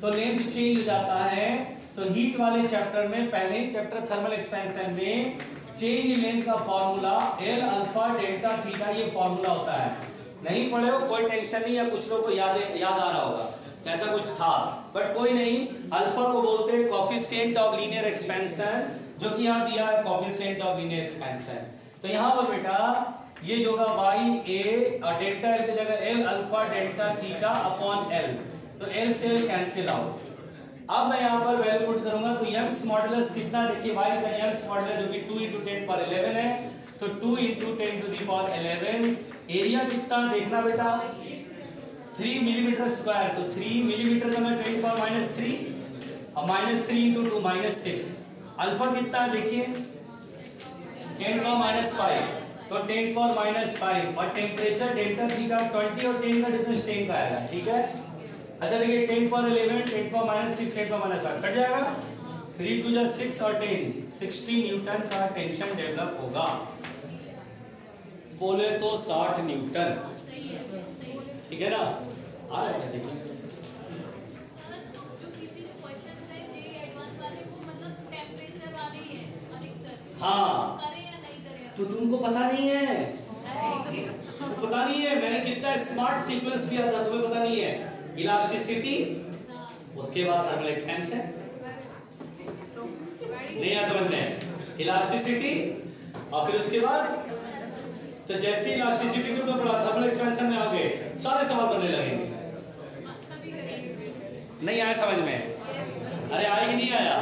तो लेंथ चेंज हो जाता है। तो हीट वाले चैप्टर में, पहले ही चैप्टर थर्मल एक्सपेंशन में, चेंज इन लेंथ का formula L alpha delta theta, ये फॉर्मूला होता है। नहीं पढ़े हो कोई टेंशन नहीं, या कुछ लोगों को याद आ रहा होगा ऐसा कुछ था, बट कोई नहीं। अल्फा को बोलते हैं कोएफिशिएंट ऑफ लीनियर एक्सपेंशन, जो कि यहाँ दिया है कोएफिशिएंट ऑफ लीनियर एक्सपेंशन। तो यहाँ पर बेटा ये जो होगा वाई ए और डेल्टा एल की जगह L alpha delta theta upon L, तो एल से एल कैंसिल आउट। अब मैं यहाँ पर वैल्यू पुट करूंगा, तो यंग्स मॉडुलस कितना? देखिए वाई का यंग्स मॉडुलस जो कि 2 × 10⁻11 है, तो 2 × 10⁻11, एरिया कितना देखना बेटा? 3 मिलीमीटर स्क्वायर, तो 3 मिलीमीटर का 10⁻³ और -3 × 2 -6। अल्फा कितना है देखिए 10⁻⁵, तो 10⁻⁵ और टेम्परेचर डेल्टा थी का 20 और 10 का डिफरेंस 10 का आएगा, ठीक है। अच्छा देखिए 10⁻11 10⁻�6 10⁻5 कट जाएगा, 3 × 6 और 10 60 न्यूटन का टेंशन डेवलप होगा। बोले तो 60 न्यूटन, ठीक है ना। आ रहा है देखिए हाँ, तो तुमको पता नहीं है, तो पता नहीं है मैंने कितना स्मार्ट सीक्वेंस दिया था, तुम्हें पता नहीं है। इलास्टिसिटी, उसके बाद थर्मल एक्सपेंशन, नहीं आ समझ में, इलास्टिसिटी और फिर उसके बाद तो जैसे इलास्टिसिटी के ऊपर पढ़ा थर्मल एक्सपेंशन में आओगे सारे सवाल बनने लगेंगे। नहीं आया समझ में? अरे आया कि नहीं आया?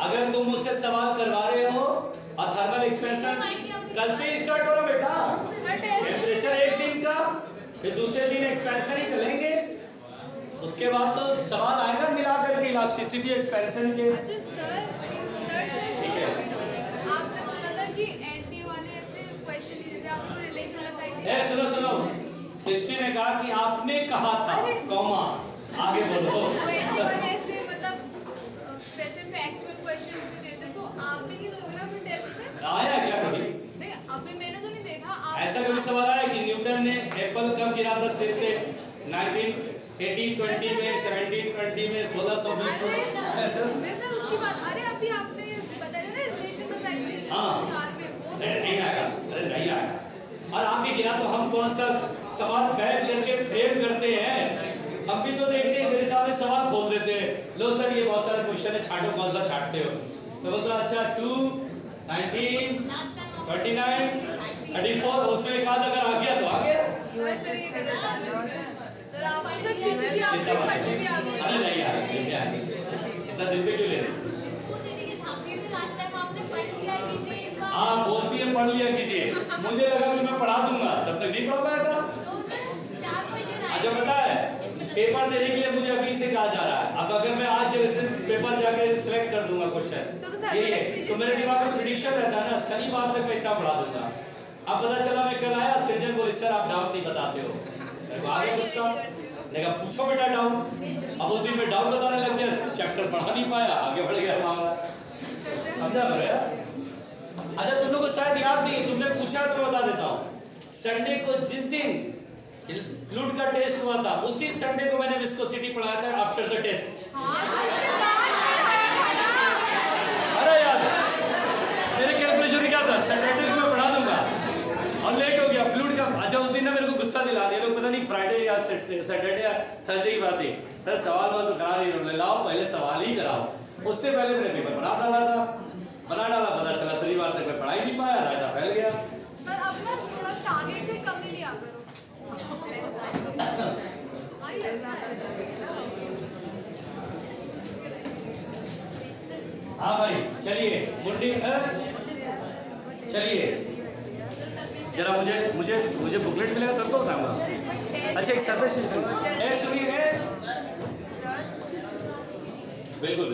अगर तुम मुझसे सवाल करवा रहे हो और थर्मल एक्सपेंशन कल से स्टार्ट हो रहा बेटा, टेम्परेचर एक दिन का, फिर दूसरे दिन एक्सपेंशन ही चलेंगे, उसके बाद तो सवाल आएगा मिला करके इलास्टिसिटी एक्सपेंशन के। सुनो सुनो, सृष्टि ने कहा कि आपने कहा था कॉमा आगे बोलो। आया क्या कभी? नहीं अभी मैंने तो नहीं देखा। ऐसा कभी सवाल आया कि न्यूटन ने एप्पल कब गिरा था सिर पे? 1820 में, 1720 में, 1620 में, ऐसा? वैसे उसकी बात, अरे अभी आपने बताया ना रिलेशन बताई थी। हाँ, नहीं आया, अरे नहीं आया। और आप ही गिरा तो हम कौन सा सवाल बैठ करके फ्रेम करते हैं? हम भी तो देखते हैं, मेरे सामने सवाल खोल देते हैं, लो सर ये बहुत सारे क्वेश्चन है, छाटो कौन सा छाटते हो? तो बोलता अच्छा 2 19 29 34, उसमें एक आध अगर आ गया तो आ गया। अरे नहीं आ गया, इतना दिल पे क्यों ले रहे? हाँ बोलती है पढ़ लिया कीजिए, मुझे लगा कि मैं पढ़ा दूंगा, तब तक नहीं पढ़ पाया था। अच्छा पता है पेपर देने के लिए मुझे अभी से कहा जा रहा है, अब अगर मैं आज जैसे पेपर जाके सिलेक्ट कर दूंगा क्वेश्चन, यही है तो मेरे दिमाग में प्रेडिक्शन रहता है ना, शनिवार तक मैं इतना पढ़ा दूंगा। अब पता चला मैं कल आया, सृजन बोले सर आप डाउट नहीं बताते हो, आगे गुस्सा, लेकिन पूछो बेटा डाउट। अब उस दिन में डाउट बताने लग गया, चैप्टर पढ़ा नहीं पाया, आगे बढ़ गया मामला, समझा मेरे? अच्छा तुम लोग को शायद याद नहीं, तुमने पूछा तो मैं बता देता हूँ। संडे को जिस दिन फ्लूइड का टेस्ट हुआ था, उसी संडे को मैंने विस्कोसिटी पढ़ाया था आफ्टर द टेस्ट। अरे यार मेरे कैलकुलेशन क्या था, सैटरडे को मैं पढ़ा दूंगा और लेट हो गया फ्लूइड का। अच्छा उस दिन ना मेरे को गुस्सा दिला दिया लोग, पता नहीं फ्राइडे या सैटरडे या थर्सडे की बात है, सर सवाल वाल तो करा नहीं, लाओ पहले सवाल ही कराओ। उससे पहले मैंने पेपर बना डाला, पता चला शनिवार तक मैं पढ़ा ही नहीं पाया, रायता फैल गया। पर अब ना थोड़ा टारगेट से कम ही लिया करो। हाँ भाई चलिए मुंडी, चलिए जरा मुझे बुकलेट मिलेगा तब तो बताऊंगा। अच्छा एक सर्विस स्टेशन सुनिए, बिल्कुल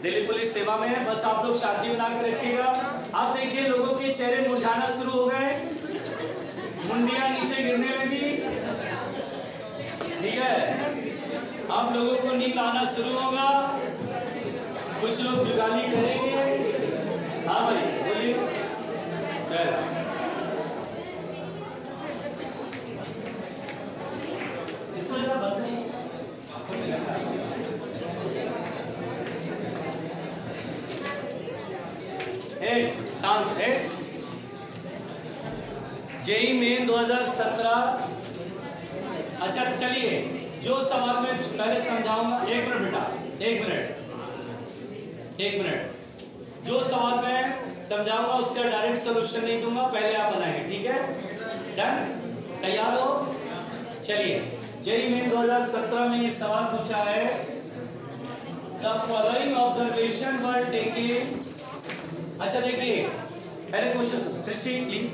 दिल्ली पुलिस सेवा में है, बस आप लोग शांति बना कर रखिएगा। आप देखिए लोगों के चेहरे मुरझाना शुरू हो गए, मुंडियां नीचे गिरने लगी, ठीक है। आप लोगों को नींद आना शुरू होगा, कुछ लोग जुगाली करेंगे। हाँ भाई बोलिए। इसको जरा बंद नहीं, शांत है। JEE Main 2017। अच्छा चलिए जो सवाल मैं पहले समझाऊंगा, एक मिनट बेटा, एक मिनट, जो सवाल मैं समझाऊंगा उसका डायरेक्ट सॉल्यूशन नहीं दूंगा, पहले आप बनाएंगे, ठीक है? डन, तैयार हो? चलिए जेई मेन 2017 में ये सवाल पूछा है, the following observation were taken. अच्छा देखिए पहले क्वेश्चन सुनो, सृष्टि प्लीज,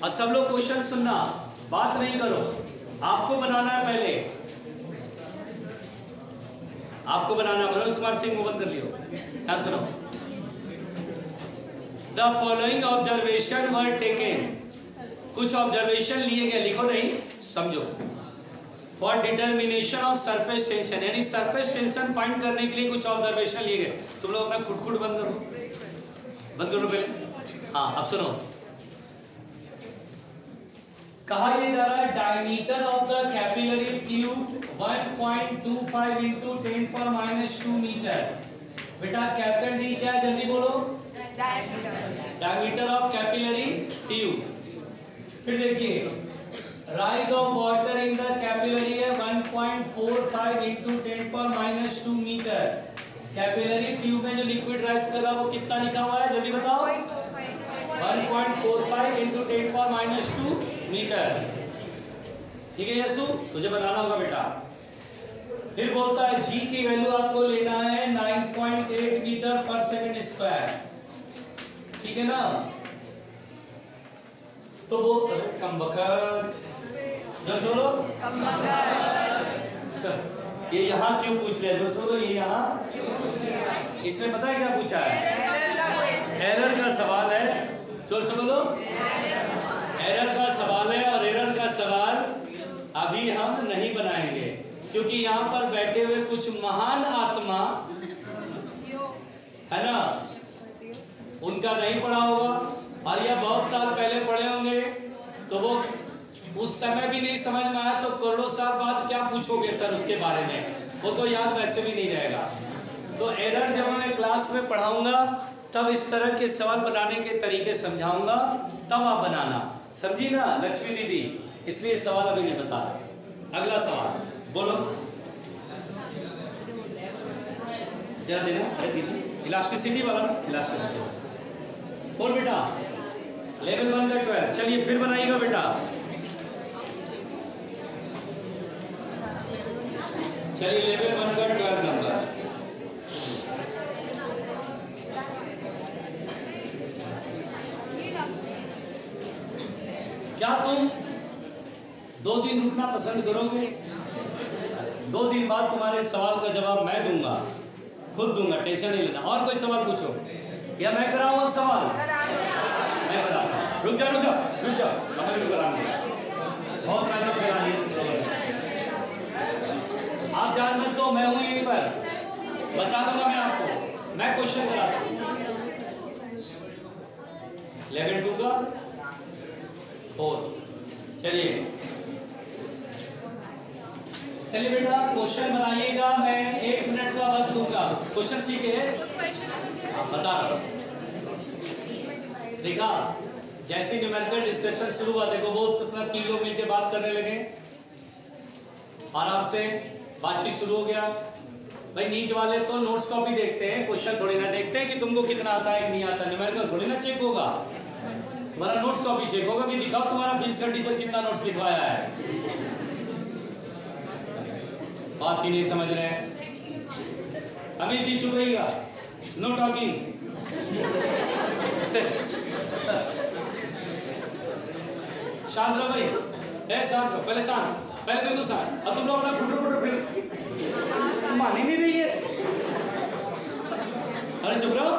और सब लोग क्वेश्चन सुनना, बात नहीं करो, आपको बनाना है, पहले आपको बनाना। मनोज कुमार सिंह को बंद कर लियो, ध्यान सुनो। The following observation were taken, कुछ ऑब्जर्वेशन लिए गए, लिखो नहीं समझो। For determination of surface tension, यानी सरफेस टेंशन फाइंड करने के लिए कुछ ऑब्जर्वेशन लिए गए। तुम लोग अपना खुटखुट बंद करो, बंद करो पहले। हाँ अब सुनो, कहा यह जा रहा है diameter of the capillary tube 1.25 into 10⁻² मीटर। बेटा कैपिटल डी क्या है, जल्दी बोलो। Diameter of capillary tube. फिर देखिए rise of water in the capillary है 1.45 इंटू 10⁻² मीटर। कैपिलरी ट्यूब में जो लिक्विड राइज कर रहा है वो कितना लिखा हुआ है, जल्दी बताओ। 1.45 इंटू 10⁻² मीटर। ठीक है यशु, तुझे बनाना होगा बेटा। फिर बोलता है जी की वैल्यू आपको लेना है 9.8 मीटर पर सेकंड स्क्वायर। ठीक है ना, तो वो कम वक्त जो सुनो ये यहाँ क्यों पूछ रहे हैं, जो सुनो ये यहाँ इसमें पता है क्या पूछा है, एरर का सवाल है। जो सुनो लो, एरर का सवाल है और एरर का सवाल अभी हम नहीं बनाएंगे क्योंकि यहाँ पर बैठे हुए कुछ महान आत्मा है ना, उनका नहीं पढ़ा होगा और या बहुत साल पहले पढ़े होंगे तो वो उस समय भी नहीं समझ में आया, तो करोड़ों साल बाद क्या पूछोगे सर उसके बारे में, वो तो याद वैसे भी नहीं रहेगा। तो एरर जब मैं क्लास में पढ़ाऊंगा तब इस तरह के सवाल बनाने के तरीके समझाऊंगा, तब आप बनाना, समझी ना लक्ष्मी दीदी, इसलिए सवाल अभी नहीं बता रहा। अगला सवाल बोलो जरा देना दीदी, इलास्टिसिटी वाला ना, इलास्टिसिटी बोल बेटा। लेवल 1 का 12, चलिए फिर बनाइएगा बेटा। चलिए लेवल 1 का 12 नंबर। क्या तुम 2 दिन रुकना पसंद करोगे? 2 दिन बाद तुम्हारे सवाल का जवाब मैं दूंगा, खुद दूंगा, टेंशन नहीं लेना। और कोई सवाल पूछो या मैं कराऊं अब सवाल? मैं करा। रुक जा रुक जा रुक जा, हमें रुक कराएंगे, बहुत मेहनत करानी। आप जान मत दो, मैं हूं यहीं पर, बचा दूंगा मैं आपको, मैं क्वेश्चन कराता हूं। लेवल 2 का 4। चलिए बेटा क्वेश्चन बनाइएगा, मैं 1 मिनट का वक्त दूंगा। क्वेश्चन सीखे बता रहा हूं। देखा जैसे न्यूमेरिकल डिस्कशन शुरू हुआ, देखो वो कितना 3 लोग मिलकर बात करने लगे, आराम से बातचीत शुरू हो गया। भाई नीट वाले तो नोट्स कॉपी देखते हैं, क्वेश्चन थोड़ी ना देखते हैं कि तुमको कितना आता है कि नहीं आता। न्यूमेरिकल थोड़ी ना चेक होगा, तुम्हारा नोट्स कॉपी चेक होगा कि दिखाओ तुम्हारा फीस का टीचर कितना नोट्स लिखवाया है। बात ही नहीं समझ रहे हैं। अमित जी चुप रहिएगा, नो टॉकिंग। शांत रहो भाई, शांत रहो, पहले शांत, पहले बिल्कुल शांत। अब तुम लोग अपना फुटर फुटर फिर मान ही नहीं रही है। अरे चुप रहो,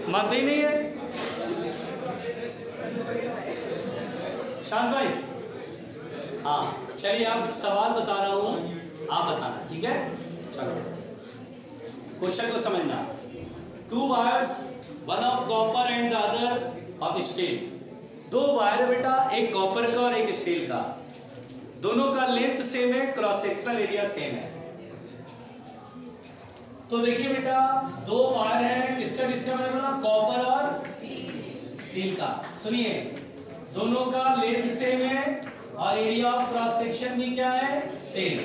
मानते ही नहीं है। शांत भाई, हाँ चलिए अब सवाल बता रहा हूं, आप बताना, ठीक है? चलो क्वेश्चन को समझना। 2 wires, one of copper and the other of steel. 2 wire बेटा, एक कॉपर का और एक स्टील का, दोनों का लेंथ सेम है, क्रॉस सेक्शनल एरिया सेम है। तो देखिए बेटा 2 वायर है, किसका किसका मैंने बोला, कॉपर और स्टील का। सुनिए दोनों का लेंथ सेम है और एरिया ऑफ क्रॉस सेक्शन भी क्या है, सेम।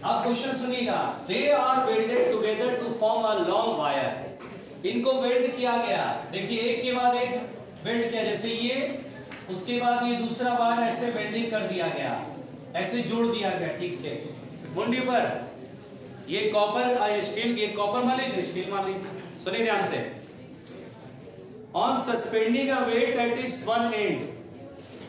अब क्वेश्चन सुनिएगा, they are welded together to form a long wire. इनको वेल्ड किया गया, देखिए एक के बाद एक वेल्ड किया, जैसे ये, उसके बाद ये दूसरा वायर ऐसे वेल्डिंग कर दिया गया, ऐसे जोड़ दिया गया ठीक से मुंडी पर। ये कॉपर स्टील, ये कॉपर मान लीजिए, स्टील मान लीजिए। सुनिए ध्यान से, on suspending a weight at its one end,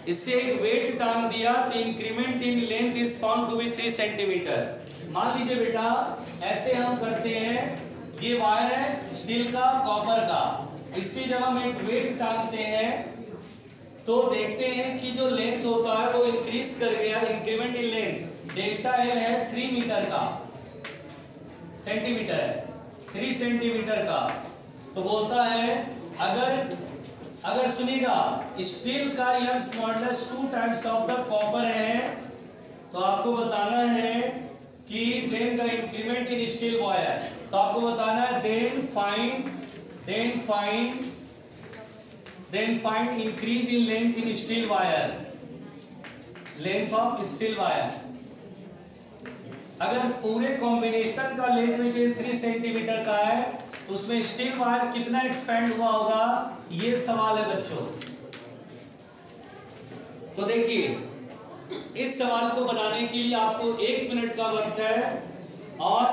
इससे एक वेट टांग दिया तो increment in length is found to be 3 centimetre. मान लीजिए बेटा ऐसे हम करते हैं, ये वायर है स्टील का, कॉपर का, इससे जब हम एक वेट टांगते हैं तो देखते हैं कि जो लेंथ होता है वो इंक्रीज कर गया, increment in length. Delta L है 3 मीटर का, सेंटीमीटर है 3 सेंटीमीटर का। तो बोलता है अगर सुनिएगा स्टील का Young's modulus 2 times of the copper है, तो आपको बताना है कि then the increment in steel wire, तो आपको बताना है then find increase in length in steel wire, length of steel wire. अगर पूरे कॉम्बिनेशन का लेंथ में 3 सेंटीमीटर का है तो उसमें स्टील वायर कितना एक्सपेंड हुआ होगा, ये सवाल है बच्चों। तो देखिए इस सवाल को बनाने के लिए आपको 1 मिनट का वक्त है और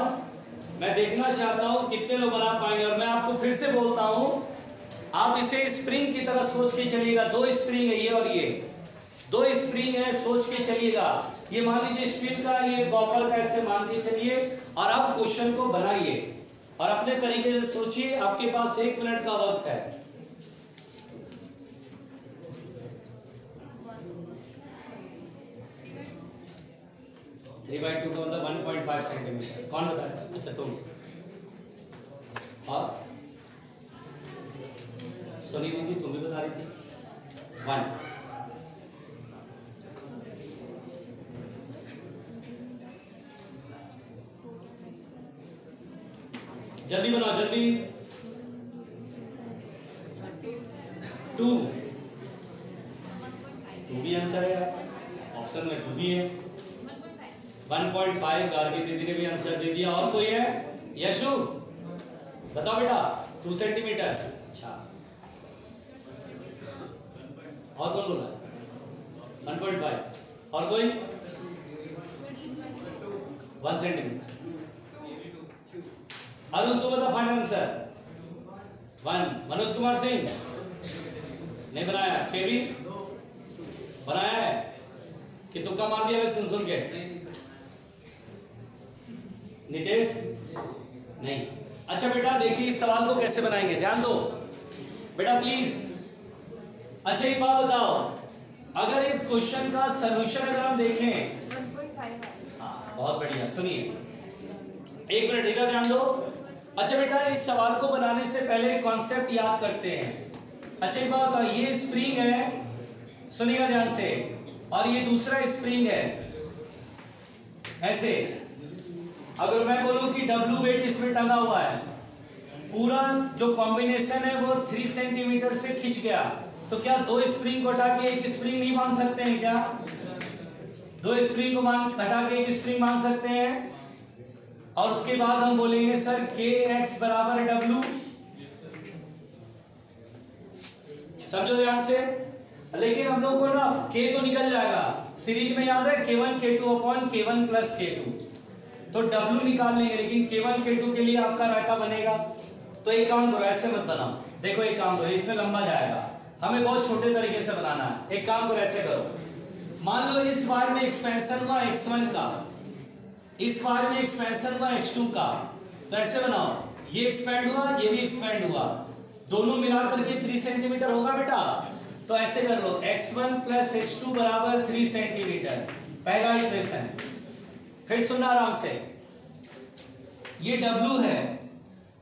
मैं देखना चाहता हूं कितने लोग बना पाएंगे। और मैं आपको फिर से बोलता हूं, आप इसे स्प्रिंग की तरह सोच के चलिएगा। 2 स्प्रिंग है ये और ये 2 स्प्रिंग है, सोच के चलिएगा। ये मान लीजिए स्टील का, ये कॉपर का, ऐसे मान के चलिए और आप क्वेश्चन को बनाइए और अपने तरीके से सोचिए। आपके पास 1 मिनट का वक्त है। थ्री बाई टू का मतलब 1.5 सेंटीमीटर। कौन बताया? अच्छा तुम। और सोनी दीदी तुम भी बता रही थी 1। जल्दी बनाओ जल्दी। 2 भी आंसर है यार, ऑप्शन में 2 भी है। 1.5 गार्गी दीदी ने भी आंसर दे दिया। और कोई है? यशु बताओ बेटा। 2 सेंटीमीटर। अच्छा और कौन बोला? 1.5 और कोई? 1 सेंटीमीटर। अरुण तू बता फाइनल आंसर। 1। मनोज कुमार सिंह नहीं बनाया। केवी बनाया है कि तुक्का मार दिया मैं सुन के? नितेश नहीं। अच्छा बेटा देखिए इस सवाल को कैसे बनाएंगे, ध्यान दो बेटा प्लीज। अच्छा एक बात बताओ, अगर इस क्वेश्चन का सलूशन अगर हम देखें 1.5। हाँ बहुत बढ़िया। सुनिए 1 मिनट इधर ध्यान दो। अच्छा बेटा इस सवाल को बनाने से पहले कॉन्सेप्ट याद करते हैं। अच्छा एक बात बताओ, ये स्प्रिंग है, सुनिएगा ध्यान से, और ये दूसरा स्प्रिंग है ऐसे। अगर मैं बोलूं कि W वेट इसमें टंगा हुआ है, पूरा जो कॉम्बिनेशन है वो 3 सेंटीमीटर से खिंच गया, तो क्या 2 स्प्रिंग को हटा के एक स्प्रिंग नहीं बांध सकते हैं क्या? 2 स्प्रिंग को हटा के एक स्प्रिंग बांध सकते हैं। और उसके बाद हम बोलेंगे सर kx बराबर W। समझो ध्यान से। लेकिन हम लोग को ना k तो निकल जाएगा, सीरीज में याद है k1 k2 upon k1 plus k2, तो W निकाल लेंगे। लेकिन k1 k2 के लिए आपका रायता बनेगा। तो एक काम करो, ऐसे मत बनाओ। देखो एक काम करो, इससे लंबा जाएगा, हमें बहुत छोटे तरीके से बनाना है। एक काम करो ऐसे करो, मान लो इस बार में एक्सपेंशन हुआ x1 का, इस बार में एक्सपेंशन हुआ x2 का, तो ऐसे बनाओ, ये एक्सपेंड हुआ ये भी एक्सपेंड हुआ, दोनों मिलाकर के 3 सेंटीमीटर होगा बेटा। तो ऐसे कर लो x1 प्लस x2 बराबर 3 सेंटीमीटर, पहला इक्वेशन। फिर सुनना आराम से, ये W है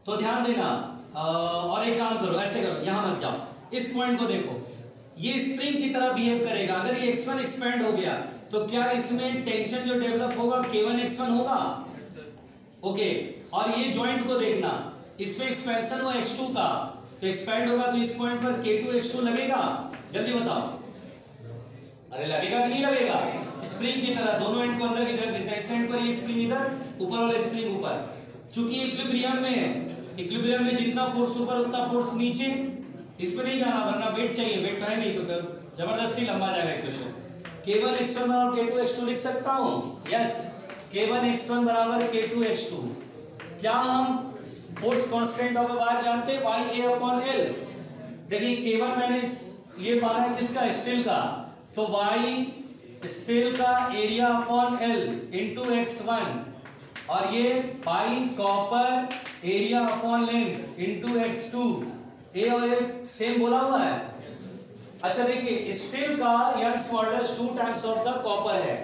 तो ध्यान देना। और एक काम करो ऐसे करो, यहां मत जाओ, इस पॉइंट को देखो, ये स्प्रिंग की तरह बिहेव करेगा। अगर ये x1 एक्सपेंड हो गया तो क्या इसमें टेंशन जो डेवलप होगा k1 x1 होगा? ओके। और ये जॉइंट को देखना, इसमें एक्सपेंशन हुआ x2 का, तो एक्सपेंड होगा, तो इस पॉइंट पर k2 x2 लगेगा? जल्दी बताओ। अरे लगेगा कि नहीं लगेगा? स्प्रिंग की तरह दोनों एंड को अंदर की तरफ, इस एंड पर ये स्प्रिंग इधर, ऊपर वाला स्प्रिंग ऊपर। चूंकि इक्विलिब्रियम में है, इक्विलिब्रियम में जितना फोर्स ऊपर उतना फोर्स नीचे, इस पर नहीं जाना वरना वेट चाहिए, वेट तो है नहीं, तो जबरदस्ती लंबा जाएगा इक्वेशन। k1 x1 और k2 x2 लिख सकता हूं? यस, k1 x1 बराबर k2 x2। क्या हम फोर्स कांस्टेंट ऑफ वायर जानते हैं? YA upon L। देखिए k1 मैंने ये माना है किसका? स्टील का, तो Y स्टील का area upon L into x1 और ये pi copper area upon length into x2, A और ए सेम बोला हुआ है। अच्छा देखिए स्टील का Young's modulus 2 times of the copper है,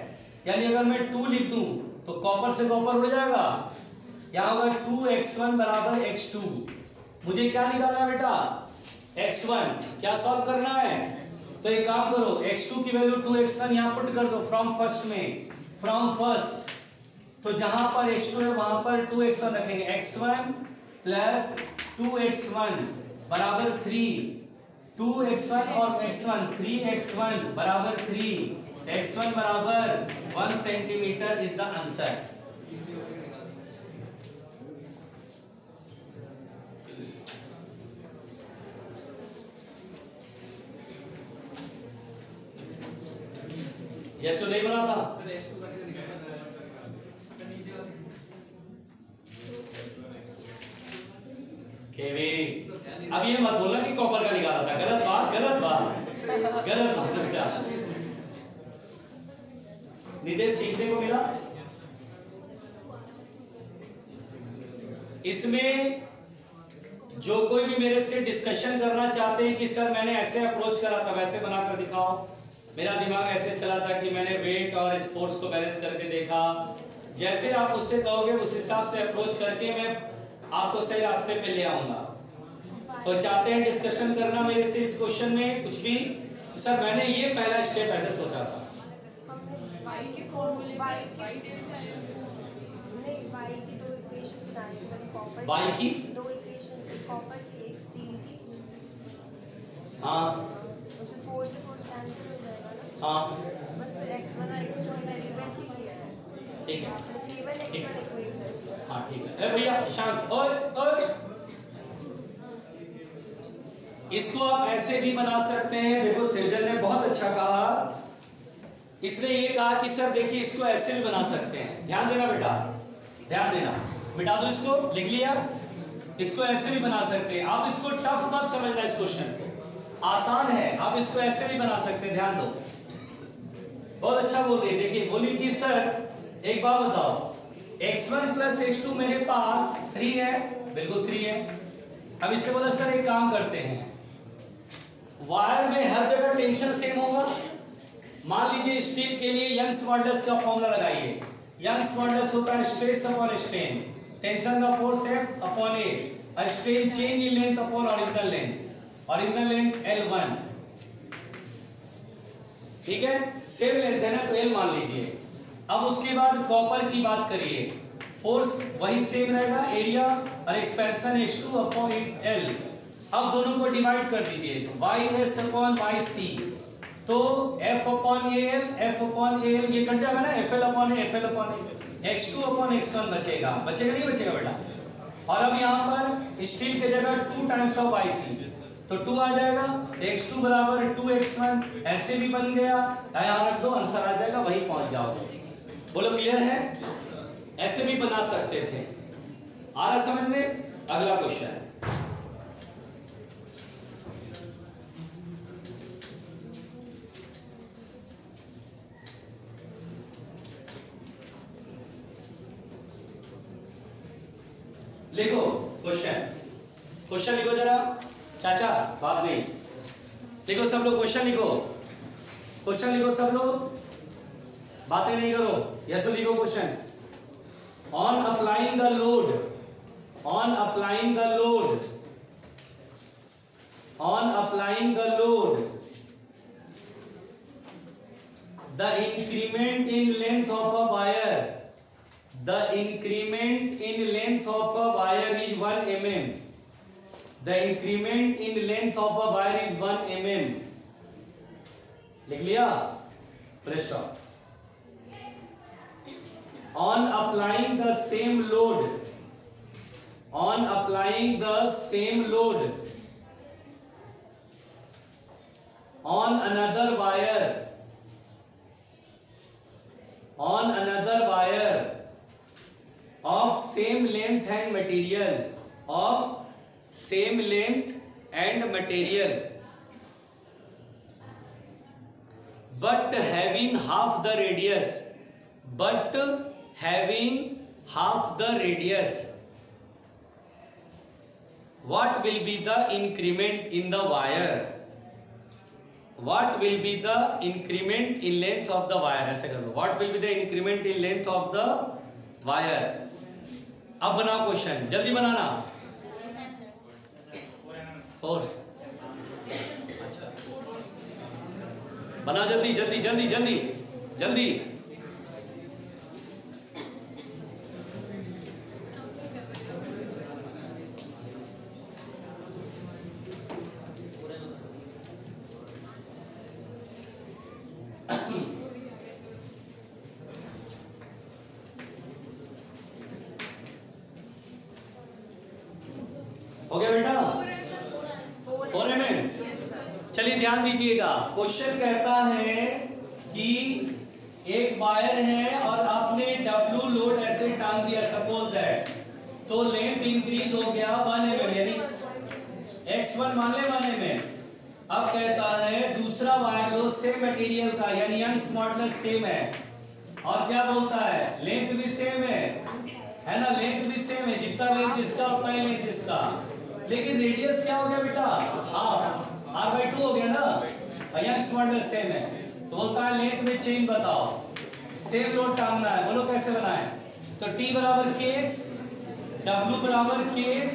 यानी अगर मैं 2 लिख दूं तो कॉपर से कॉपर उड़ जाएगा, यहाँ होगा 2x1 बराबर x2। मुझे क्या निकालना है बेटा, x1 क्या सॉल्व करना है, तो एक काम करो x2 की वैल्यू 2x1 यहाँ पुट कर दो फ्रॉम फर्स्ट में, फ्रॉम फर्स्ट, तो जहां पर x2 है वहां पर 2x1 रखेंगे, x1 प्लस 2x1 बराबर 3, 2x1 और x1 3x1 बराबर 3, x1 बराबर 1 centimetre is the answer. Yes तो नहीं बना था, अब ये मत बोलना कि कॉपर का निकाला था, गलत बात गलत बात गलत बात। बच्चा नितेश सीखने को मिला इसमें। जो कोई भी मेरे से डिस्कशन करना चाहते हैं कि सर मैंने ऐसे अप्रोच करा था वैसे बनाकर दिखाओ, मेरा दिमाग ऐसे चला था कि मैंने वेट और स्पोर्ट्स को बैलेंस करके देखा, जैसे आप उससे कहोगे उस हिसाब से अप्रोच करके मैं आपको सही रास्ते पे ले आऊंगा। तो चाहते हैं डिस्कशन करना मेरे से इस क्वेश्चन में कुछ भी, सर मैंने ये पहला स्टेप ऐसे सोचा था। वाई की दो इक्वेशन, कॉपर की एक स्टील की, हाँ उससे 4 से 4 कैंसिल हो जाएगा ना, हाँ बस फिर x1 और x2 की वैल्यू वैसी ही है, ठीक है, केवल x1 इक्वेट कर। हाँ ठीक है। भैया शांत, और इसको आप ऐसे भी बना सकते हैं। देखो सृजन ने बहुत अच्छा कहा, इसने ये कहा कि सर देखिए इसको ऐसे भी बना सकते हैं, ध्यान देना बेटा ध्यान देना, मिटा दो इसको, लिख लिया, इसको ऐसे भी बना सकते हैं। आप इसको टफ मत समझना, इस क्वेश्चन को आसान है, आप इसको ऐसे भी बना सकते हैं, ध्यान दो। बहुत अच्छा बोल रही है, देखिए बोली कि सर एक बात बताओ, x1 प्लस x2 मेरे पास 3 है, बिल्कुल 3 है। अब इससे बोला सर एक काम करते हैं, वायर में हर जगह टेंशन सेम होगा। मान लीजिए स्टील के लिए यंग्स मॉडुलस का फॉर्मूला लगाइए, यंग्स मॉडुलस होता है स्ट्रेस अपॉन स्ट्रेन, टेंशन का force F upon A, strain change in length upon original length L1, ठीक है, सेम लेंथ है ना तो L मान लीजिए। अब उसके बाद कॉपर की बात करिए, फोर्स वही सेम रहेगा, एरिया और एक्सपेंशन H2 अपॉन L। अब दोनों को डिवाइड कर दीजिए, YS अपॉन YC, तो F अपॉन AL ये कट जाएगा ना, FL upon A, X2 upon X1 बचेगा नहीं बचेगा बेटा। और अब यहाँ पर स्टील के जगह 2 टाइम्स ऑफ YC, तो 2 आ जाएगा, x2 बराबर 2x1, ऐसे भी बन गया, यहाँ रख दो आंसर आ जाएगा, वही पहुंच जाओगे। बोलो क्लियर है, ऐसे भी बना सकते थे। आ रहा समझ में? अगला क्वेश्चन, लिखो क्वेश्चन लिखो जरा, चाचा बात नहीं, लिखो सब लोग, क्वेश्चन लिखो सब लोग, बातें नहीं करो, यस लिखो question. On applying the load the increment in length of a wire, the increment in length of a wire is 1 mm. The increment in length of a wire is 1 mm. लिख लिया? Full stop. On applying the same load on another wire of same length and material, but having half the radius half the radius, what will be the increment in the wire? What will be the increment in length of the wire? ऐसे कर लो, what will be the increment in length of the wire? अब बनाओ क्वेश्चन, जल्दी बनाना। 4, अच्छा बना जल्दी जल्दी जल्दी जल्दी जल्दी। हो गया बेटा? 4 mm। चलिए ध्यान दीजिएगा, क्वेश्चन कहता है कि एक वायर है और आपने W लोड ऐसे टांग दिया, सपोज दैट, तो लेंथ इंक्रीज हो गया 1 mm, यानी x1 मान ले 1 mm। अब कहता है दूसरा वायर लो सेम मटेरियल का, यानी यंग्स मॉडुलस सेम है, और क्या बोलता है लेंथ भी सेम है ना, लेंथ भी सेम है, जितना लेंथ इसका उतना ही लेंथ इसका, लेकिन रेडियस क्या हो गया बेटा? हाफ, r/2 हो गया ना, यंग्स मॉडुलस सेम है, तो बोलता है लेंथ में चेंज बताओ, सेम लोड टांगना है, बोलो कैसे बनाए? तो T बराबर kx, W बराबर kx,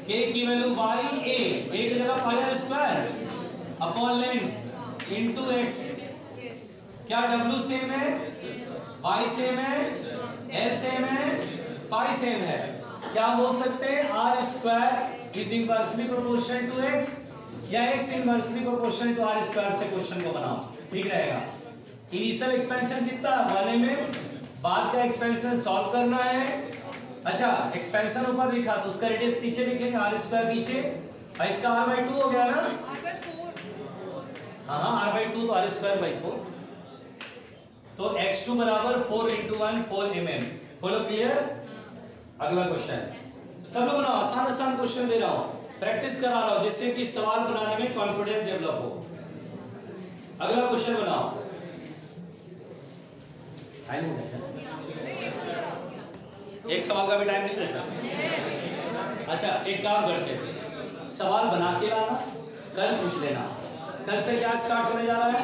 k की वैल्यू y a, a की जगह pi r square upon length into x। क्या W सेम है, y सेम है, l सेम है, पाई सेम है, क्या बोल सकते हैं? r square is inversely proportional to x, या x inversely proportional to r square से क्वेश्चन को बनाओ, ठीक रहेगा। इनिशियल एक्सपेंशन कितना 1 mm, बाद का एक्सपेंशन सॉल्व करना है। अच्छा एक्सपेंशन ऊपर लिखा तो उसका रेडियस नीचे लिखेंगे, r स्क्वायर नीचे, और इसका r/2 हो गया ना, हाँ r/2 तो r स्क्वायर बाई 4, तो x2 बराबर 4 × 1 4 mm। Follow clear? अगला क्वेश्चन सब लोग बनाओ, आसान आसान क्वेश्चन दे रहा हूं, प्रैक्टिस करा रहा हूं, जिससे कि सवाल बनाने में कॉन्फिडेंस डेवलप हो। अगला क्वेश्चन बनाओ। एक सवाल का भी टाइम नहीं बचा। अच्छा एक काम करते, सवाल बना के लाना, कल पूछ लेना। कल से क्या स्टार्ट होने जा रहा है?